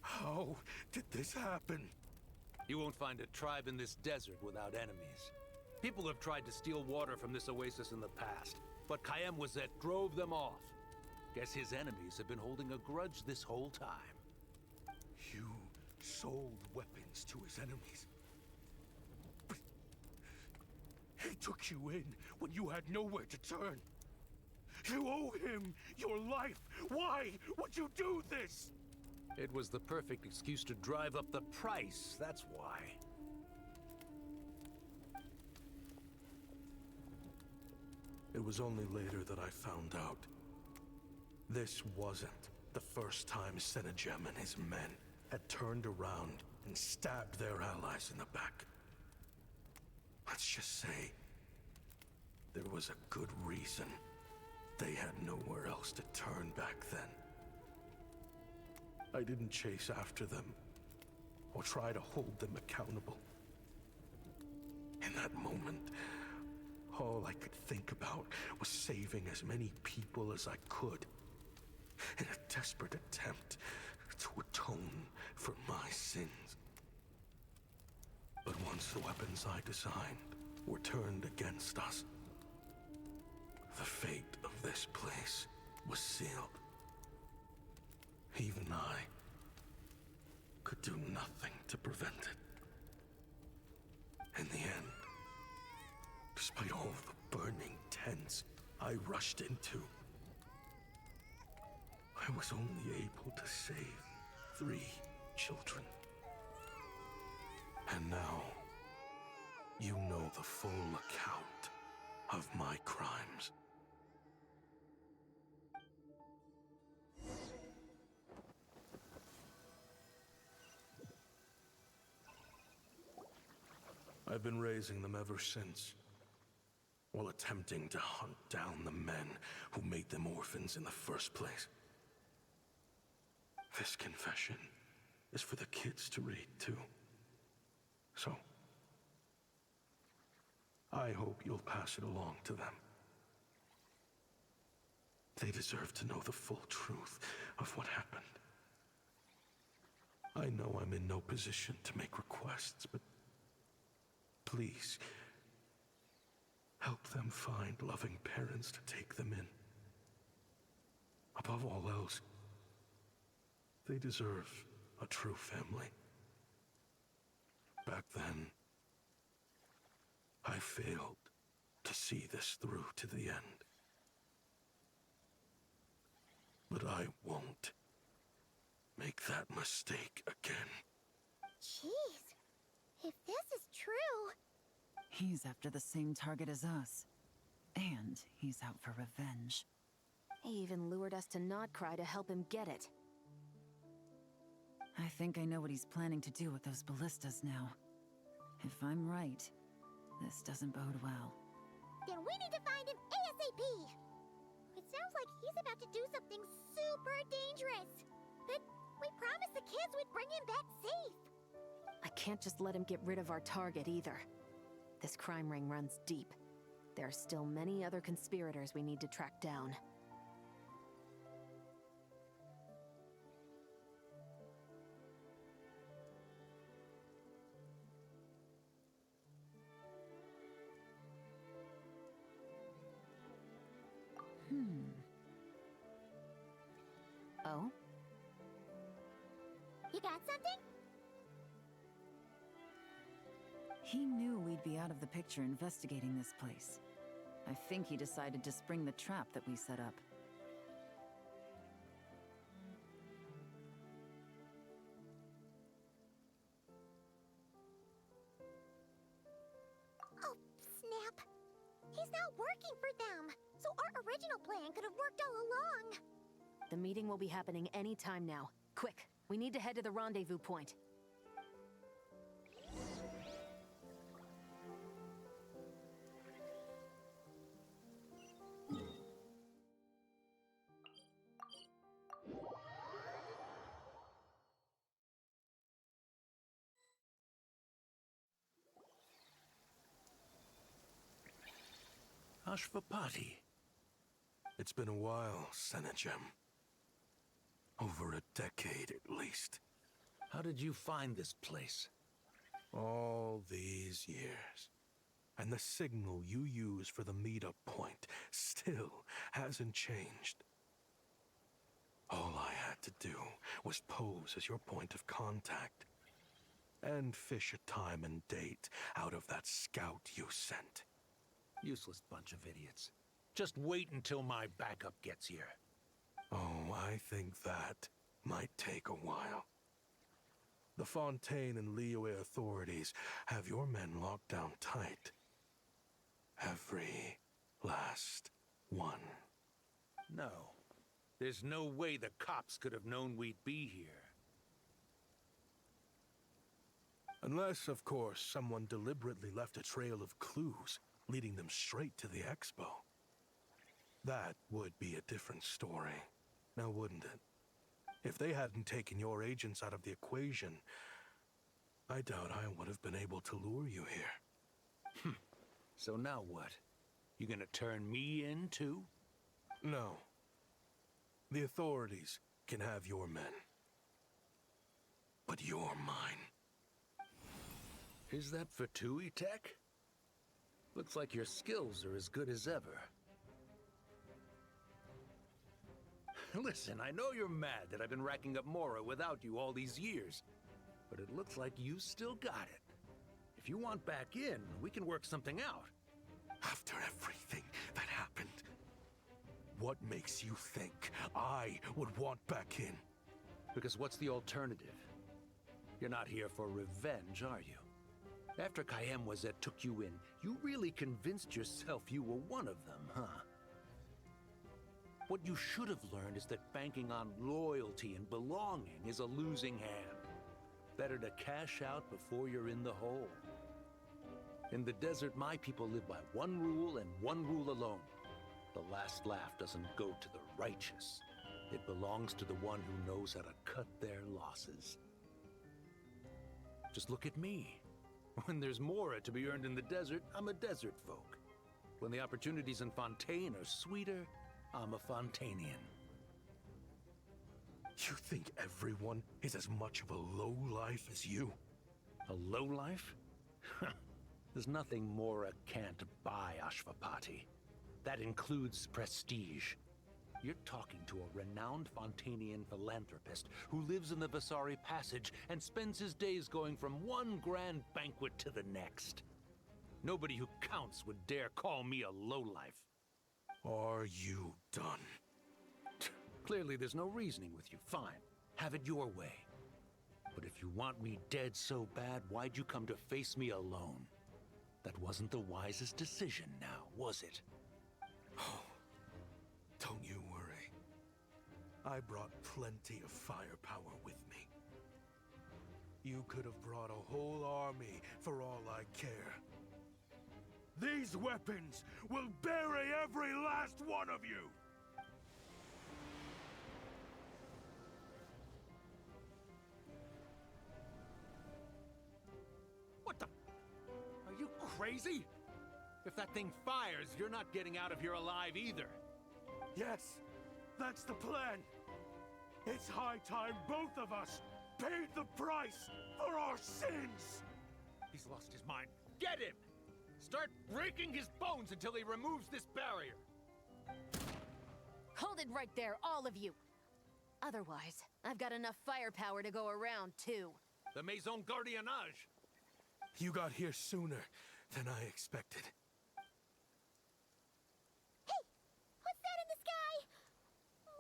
How did this happen? You won't find a tribe in this desert without enemies. People have tried to steal water from this oasis in the past, but Kaem was that drove them off. Guess his enemies have been holding a grudge this whole time. You sold weapons to his enemies. But he took you in when you had nowhere to turn. You owe him your life. Why would you do this? It was the perfect excuse to drive up the price, that's why. It was only later that I found out. This wasn't the first time Senegem and his men had turned around and stabbed their allies in the back. Let's just say, there was a good reason they had nowhere else to turn back then. I didn't chase after them or try to hold them accountable. In that moment, all I could think about was saving as many people as I could in a desperate attempt to atone for my sins. But once the weapons I designed were turned against us, the fate of this place was sealed. Even I could do nothing to prevent it. In the end, despite all the burning tents I rushed into, I was only able to save 3 children. And now, you know the full account of my crimes. I've been raising them ever since, while attempting to hunt down the men who made them orphans in the first place. This confession is for the kids to read, too. So, I hope you'll pass it along to them. They deserve to know the full truth of what happened. I know I'm in no position to make requests, but please, help them find loving parents to take them in. Above all else, they deserve a true family. Back then, I failed to see this through to the end. But I won't make that mistake again. Jeez. If this is true... He's after the same target as us. And he's out for revenge. He even lured us to Nodcry to help him get it. I think I know what he's planning to do with those ballistas now. If I'm right, this doesn't bode well. Then we need to find him ASAP! It sounds like he's about to do something super dangerous. But we promised the kids we'd bring him back safe. I can't just let him get rid of our target either. This crime ring runs deep. There are still many other conspirators we need to track down. Oh? You got something? He knew we'd be out of the picture investigating this place. I think he decided to spring the trap that we set up. Oh, snap. He's not working for them. So our original plan could have worked all along. The meeting will be happening any time now. Quick, we need to head to the rendezvous point. Ashvapati. It's been a while, Senegem. Over a decade, at least. How did you find this place? All these years. And the signal you use for the meetup point still hasn't changed. All I had to do was pose as your point of contact. And fish a time and date out of that scout you sent. Useless bunch of idiots. Just wait until my backup gets here. Oh, I think that might take a while. The Fontaine and Liyue authorities have your men locked down tight. Every last one. No. There's no way the cops could have known we'd be here. Unless, of course, someone deliberately left a trail of clues, leading them straight to the expo. That would be a different story, now wouldn't it? If they hadn't taken your agents out of the equation, I doubt I would have been able to lure you here. So now what? You gonna turn me in, too? No. The authorities can have your men. But you're mine. Is that for Tui Tech? Looks like your skills are as good as ever. Listen, I know you're mad that I've been racking up Mora without you all these years, but it looks like you still got it. If you want back in, we can work something out. After everything that happened, what makes you think I would want back in? Because what's the alternative? You're not here for revenge, are you? After Kayemwazet took you in, you really convinced yourself you were one of them, huh? What you should have learned is that banking on loyalty and belonging is a losing hand. Better to cash out before you're in the hole. In the desert, my people live by one rule and one rule alone. The last laugh doesn't go to the righteous. It belongs to the one who knows how to cut their losses. Just look at me. When there's Mora to be earned in the desert, I'm a desert folk. When the opportunities in Fontaine are sweeter, I'm a Fontanian. You think everyone is as much of a lowlife as you? A lowlife? There's nothing Mora can't buy, Ashvapati. That includes prestige. You're talking to a renowned Fontanian philanthropist who lives in the Vasari Passage and spends his days going from one grand banquet to the next. Nobody who counts would dare call me a lowlife. Are you done? Clearly there's no reasoning with you. Fine, have it your way. But if you want me dead so bad, why'd you come to face me alone? That wasn't the wisest decision now, was it? Oh, don't you worry. I brought plenty of firepower with me. You could have brought a whole army for all I care. These weapons will bury every last one of you! What the? Are you crazy? If that thing fires, you're not getting out of here alive either. Yes, that's the plan. It's high time both of us paid the price for our sins! He's lost his mind. Get him! Start breaking his bones until he removes this barrier. Hold it right there, all of you! Otherwise, I've got enough firepower to go around, too. The Maison Gardiennage! You got here sooner than I expected. Hey! What's that in the sky?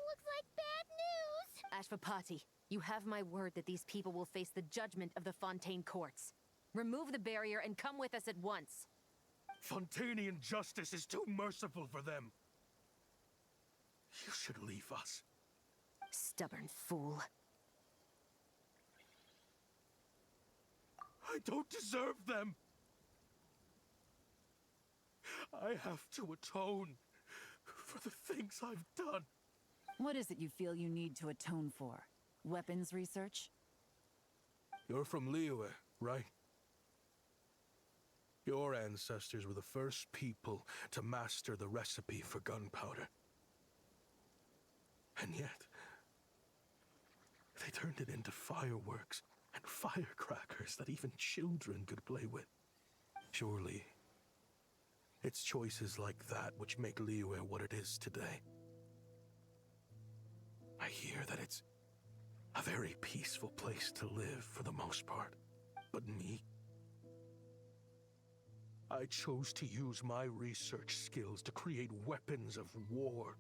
Looks like bad news! Ashvapati, you have my word that these people will face the judgment of the Fontaine courts. Remove the barrier and come with us at once. Fontanian justice is too merciful for them. You should leave us. Stubborn fool. I don't deserve them. I have to atone for the things I've done. What is it you feel you need to atone for? Weapons research? You're from Liyue, right? Your ancestors were the first people to master the recipe for gunpowder. And yet, they turned it into fireworks and firecrackers that even children could play with. Surely, it's choices like that which make Liyue what it is today. I hear that it's a very peaceful place to live for the most part. But me? I chose to use my research skills to create weapons of war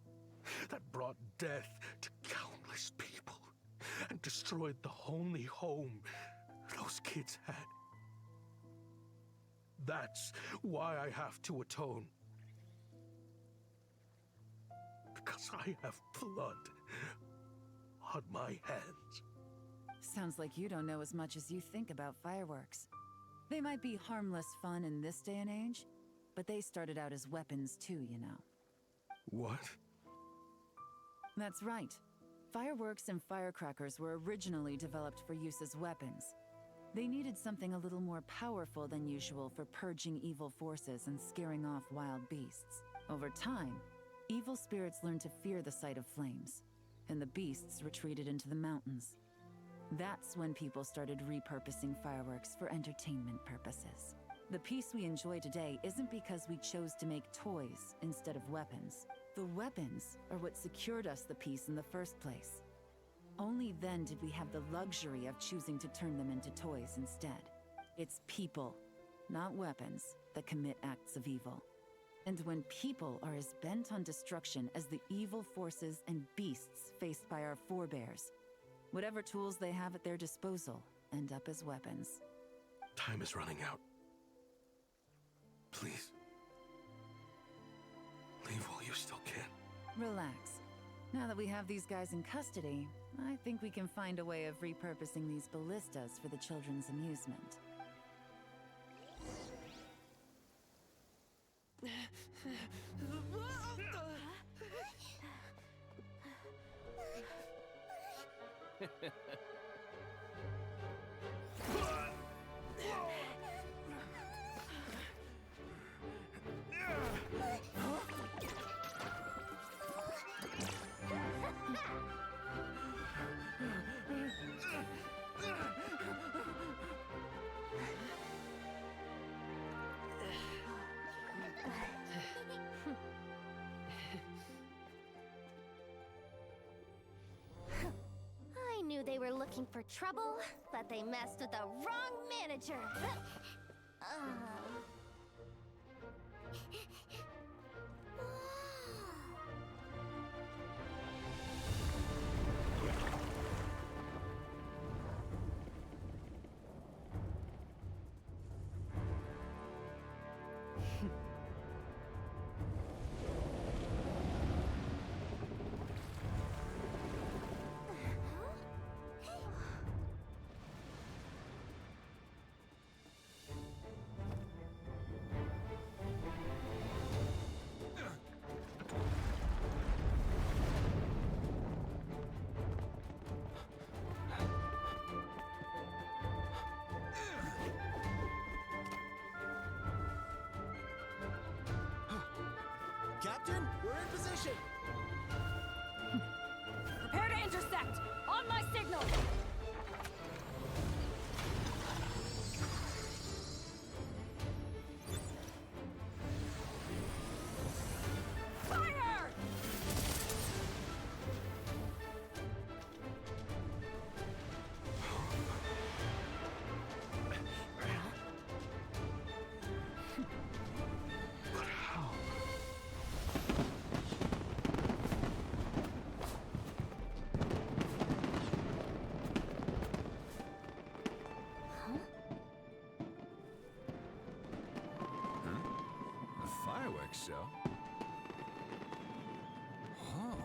that brought death to countless people and destroyed the only home those kids had. That's why I have to atone. Because I have blood on my hands. Sounds like you don't know as much as you think about fireworks. They might be harmless fun in this day and age, but they started out as weapons too, you know. What? That's right. Fireworks and firecrackers were originally developed for use as weapons. They needed something a little more powerful than usual for purging evil forces and scaring off wild beasts. Over time, evil spirits learned to fear the sight of flames, and the beasts retreated into the mountains. That's when people started repurposing fireworks for entertainment purposes. The peace we enjoy today isn't because we chose to make toys instead of weapons. The weapons are what secured us the peace in the first place. Only then did we have the luxury of choosing to turn them into toys instead. It's people, not weapons, that commit acts of evil. And when people are as bent on destruction as the evil forces and beasts faced by our forebears, whatever tools they have at their disposal end up as weapons. Time is running out. Please. Leave while you still can. Relax. Now that we have these guys in custody, I think we can find a way of repurposing these ballistas for the children's amusement. I knew they were looking for trouble, but they messed with the wrong manager. Captain, we're in position! Prepare to intersect! On my signal! Fire! But how? A fireworks show? Huh.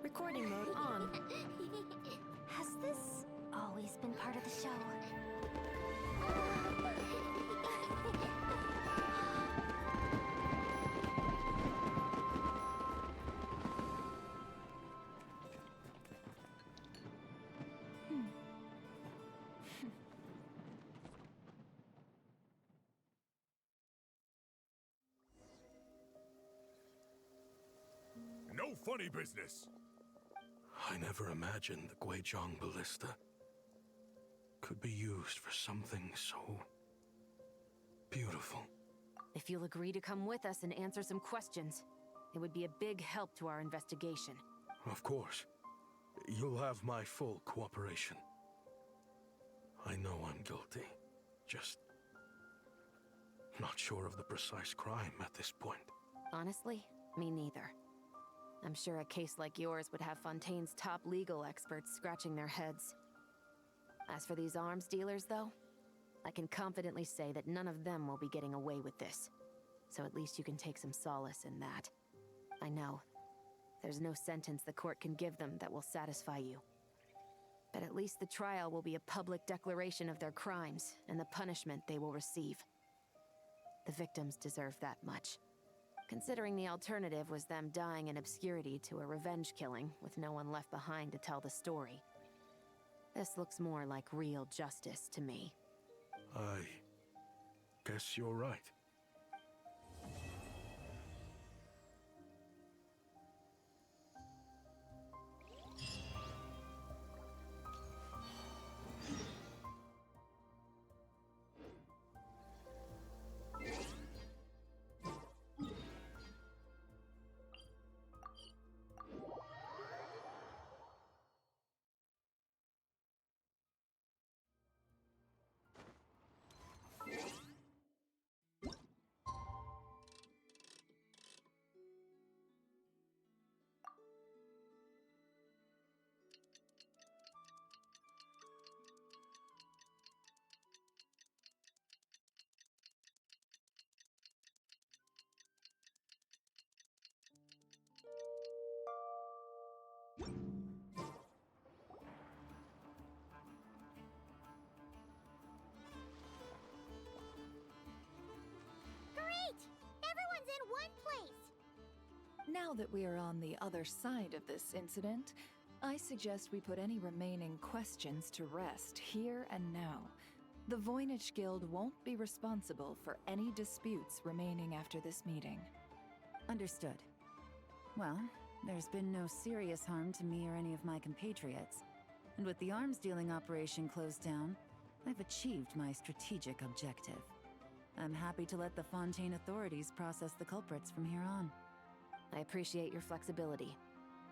Recording mode on. Has this always been part of the show? No funny business! I never imagined the Guizhong Ballista could be used for something so beautiful. If you'll agree to come with us and answer some questions, it would be a big help to our investigation. Of course. You'll have my full cooperation. I know I'm guilty. Just not sure of the precise crime at this point. Honestly, me neither. I'm sure a case like yours would have Fontaine's top legal experts scratching their heads. As for these arms dealers, though, I can confidently say that none of them will be getting away with this. So at least you can take some solace in that. I know. There's no sentence the court can give them that will satisfy you. But at least the trial will be a public declaration of their crimes and the punishment they will receive. The victims deserve that much. Considering the alternative was them dying in obscurity to a revenge killing with no one left behind to tell the story. This looks more like real justice to me. I guess you're right. Now that we are on the other side of this incident, I suggest we put any remaining questions to rest here and now. The Voynich Guild won't be responsible for any disputes remaining after this meeting. Understood. Well, there's been no serious harm to me or any of my compatriots. And with the arms dealing operation closed down, I've achieved my strategic objective. I'm happy to let the Fontaine authorities process the culprits from here on. I appreciate your flexibility.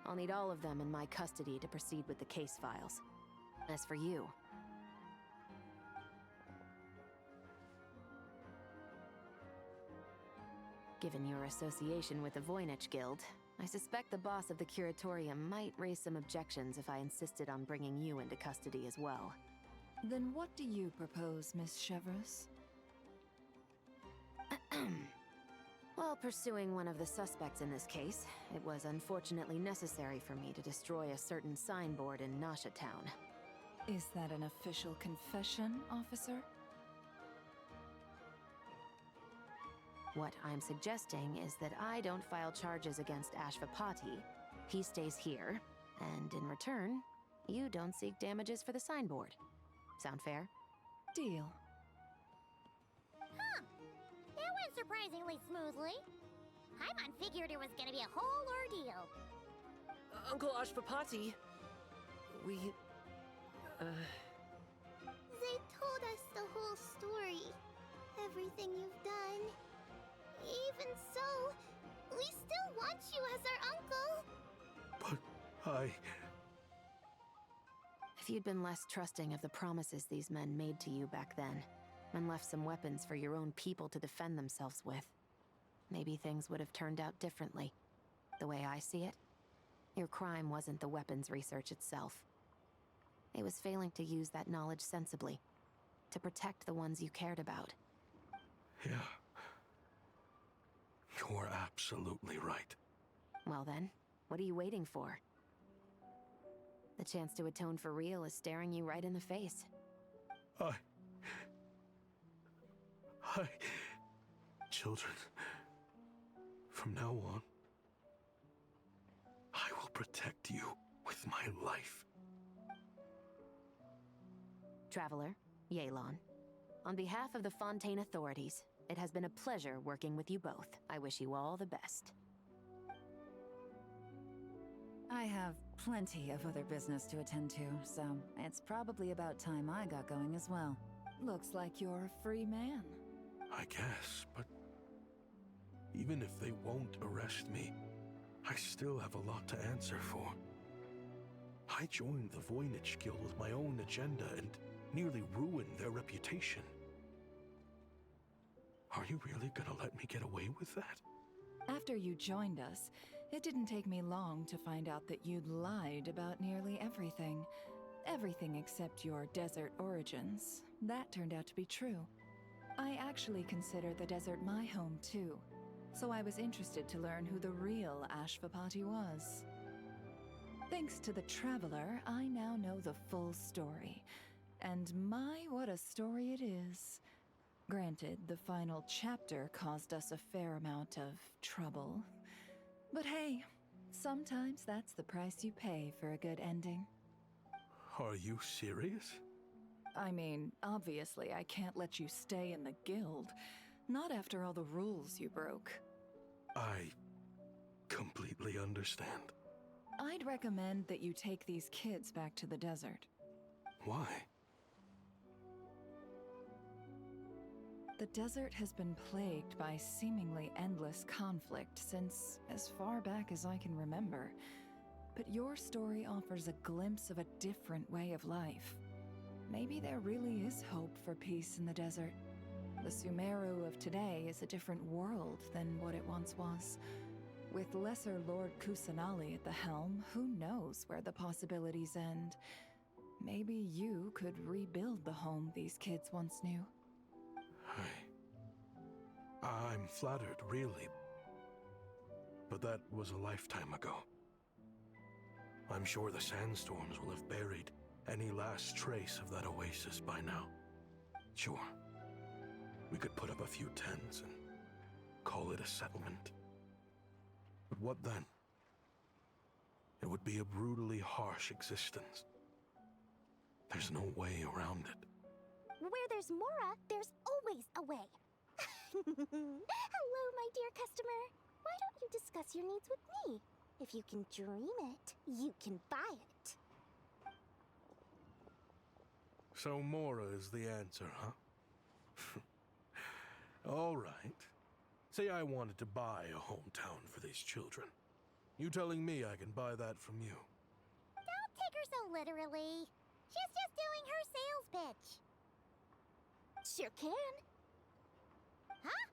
I'll need all of them in my custody to proceed with the case files. As for you... Given your association with the Voynich Guild, I suspect the boss of the Curatorium might raise some objections if I insisted on bringing you into custody as well. Then what do you propose, Miss Chevreuse? While pursuing one of the suspects in this case, it was unfortunately necessary for me to destroy a certain signboard in Nasha Town. Is that an official confession, officer? What I'm suggesting is that I don't file charges against Ashvapati, he stays here, and in return, you don't seek damages for the signboard. Sound fair? Deal. Huh. That went surprisingly smoothly. Paimon figured it was gonna be a whole ordeal. Uncle Ashvapati, we... They told us the whole story. Everything you've done. Even so, we still want you as our uncle. But If you'd been less trusting of the promises these men made to you back then, and left some weapons for your own people to defend themselves with, maybe things would have turned out differently. The way I see it, your crime wasn't the weapons research itself. It was failing to use that knowledge sensibly, to protect the ones you cared about. Yeah. You're absolutely right. Well then, what are you waiting for? The chance to atone for real is staring you right in the face. Children, from now on, I will protect you with my life. Traveler, Yelan, on behalf of the Fontaine authorities, it has been a pleasure working with you both. I wish you all the best. I have plenty of other business to attend to, so it's probably about time I got going as well. Looks like you're a free man. I guess, but even if they won't arrest me, I still have a lot to answer for. I joined the Voynich Guild with my own agenda and nearly ruined their reputation. Are you really gonna let me get away with that? After you joined us, it didn't take me long to find out that you'd lied about nearly everything. Everything except your desert origins. That turned out to be true. I actually consider the desert my home too, so I was interested to learn who the real Ashvapati was. Thanks to the Traveler, I now know the full story. And my, what a story it is. Granted, the final chapter caused us a fair amount of trouble. But hey, sometimes that's the price you pay for a good ending. Are you serious? I mean, obviously I can't let you stay in the guild. Not after all the rules you broke. I completely understand. I'd recommend that you take these kids back to the desert. Why? The desert has been plagued by seemingly endless conflict since as far back as I can remember. But your story offers a glimpse of a different way of life. Maybe there really is hope for peace in the desert. The Sumeru of today is a different world than what it once was. With Lesser Lord Kusanali at the helm, who knows where the possibilities end? Maybe you could rebuild the home these kids once knew. I'm flattered, really. But that was a lifetime ago. I'm sure the sandstorms will have buried any last trace of that oasis by now. Sure, we could put up a few tents and call it a settlement. But what then? It would be a brutally harsh existence. There's no way around it. Where there's Mora, there's always a way. Hello, my dear customer. Why don't you discuss your needs with me? If you can dream it, you can buy it. So Mora is the answer, huh? All right. Say I wanted to buy a hometown for these children. You telling me I can buy that from you? Don't take her so literally. She's just doing her sales pitch. Sure can. Huh?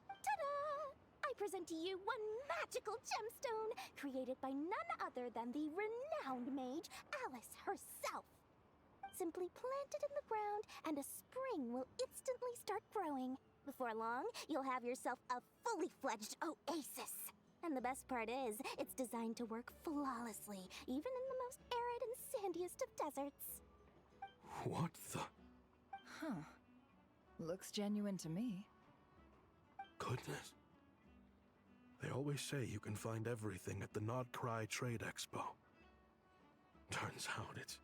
Ta-da! I present to you one magical gemstone created by none other than the renowned mage Alice herself. Simply plant it in the ground and a spring will instantly start growing. Before long, you'll have yourself a fully fledged oasis. And the best part is, it's designed to work flawlessly, even in the most arid and sandiest of deserts. What the? Huh. Looks genuine to me. Goodness. They always say you can find everything at the Nodcry Trade Expo. Turns out it's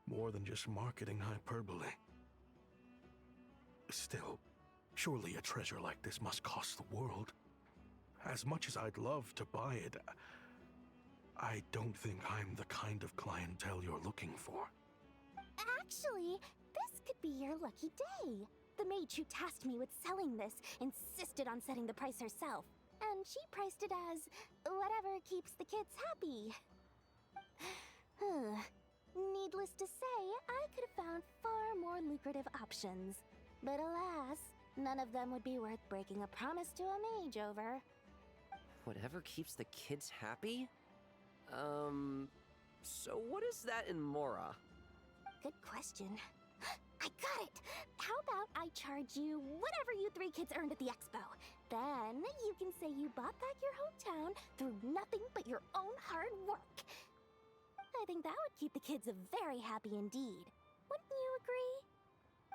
more than just marketing hyperbole. Still, surely a treasure like this must cost the world. As much as I'd love to buy it, I don't think I'm the kind of clientele you're looking for. Actually, this could be your lucky day. The mage who tasked me with selling this insisted on setting the price herself, and she priced it as whatever keeps the kids happy. Needless to say, I could have found far more lucrative options. But alas, none of them would be worth breaking a promise to a mage over. Whatever keeps the kids happy? So what is that in Mora? Good question. I got it! How about I charge you whatever you three kids earned at the expo? Then you can say you bought back your hometown through nothing but your own hard work. I think that would keep the kids very happy indeed. Wouldn't you agree?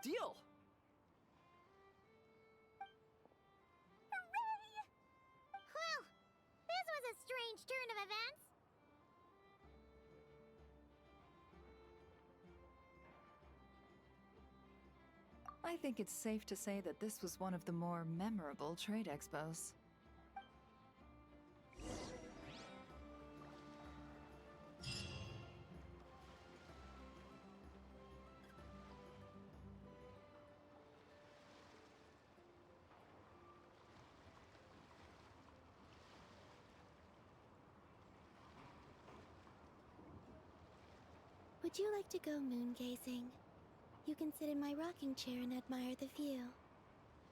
Deal! Hooray! Well, this was a strange turn of events. I think it's safe to say that this was one of the more memorable trade expos. Would you like to go moon gazing? You can sit in my rocking chair and admire the view.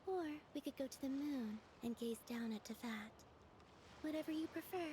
Or we could go to the moon and gaze down at Tefat. Whatever you prefer.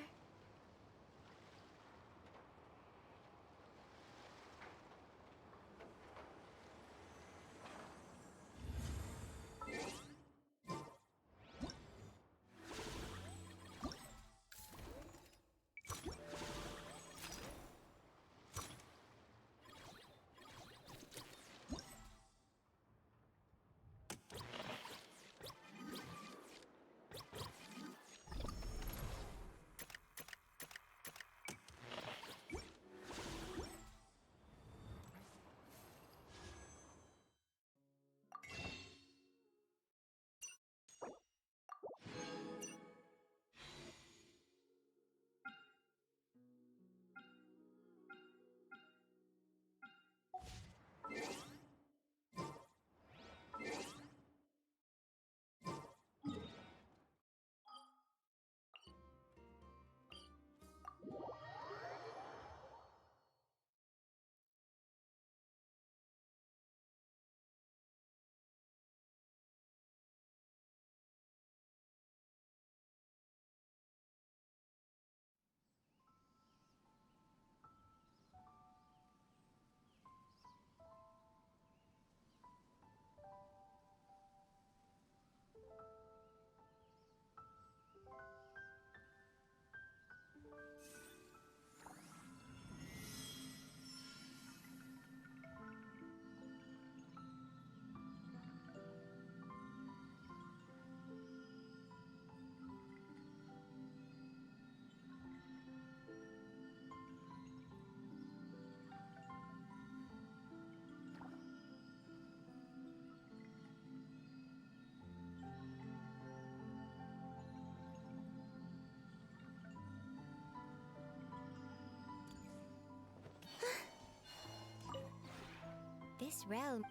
this realm.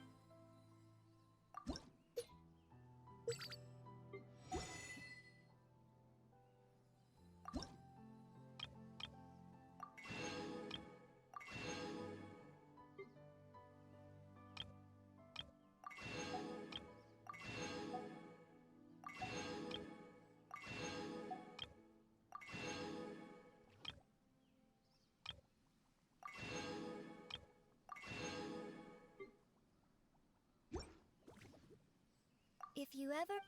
If you ever...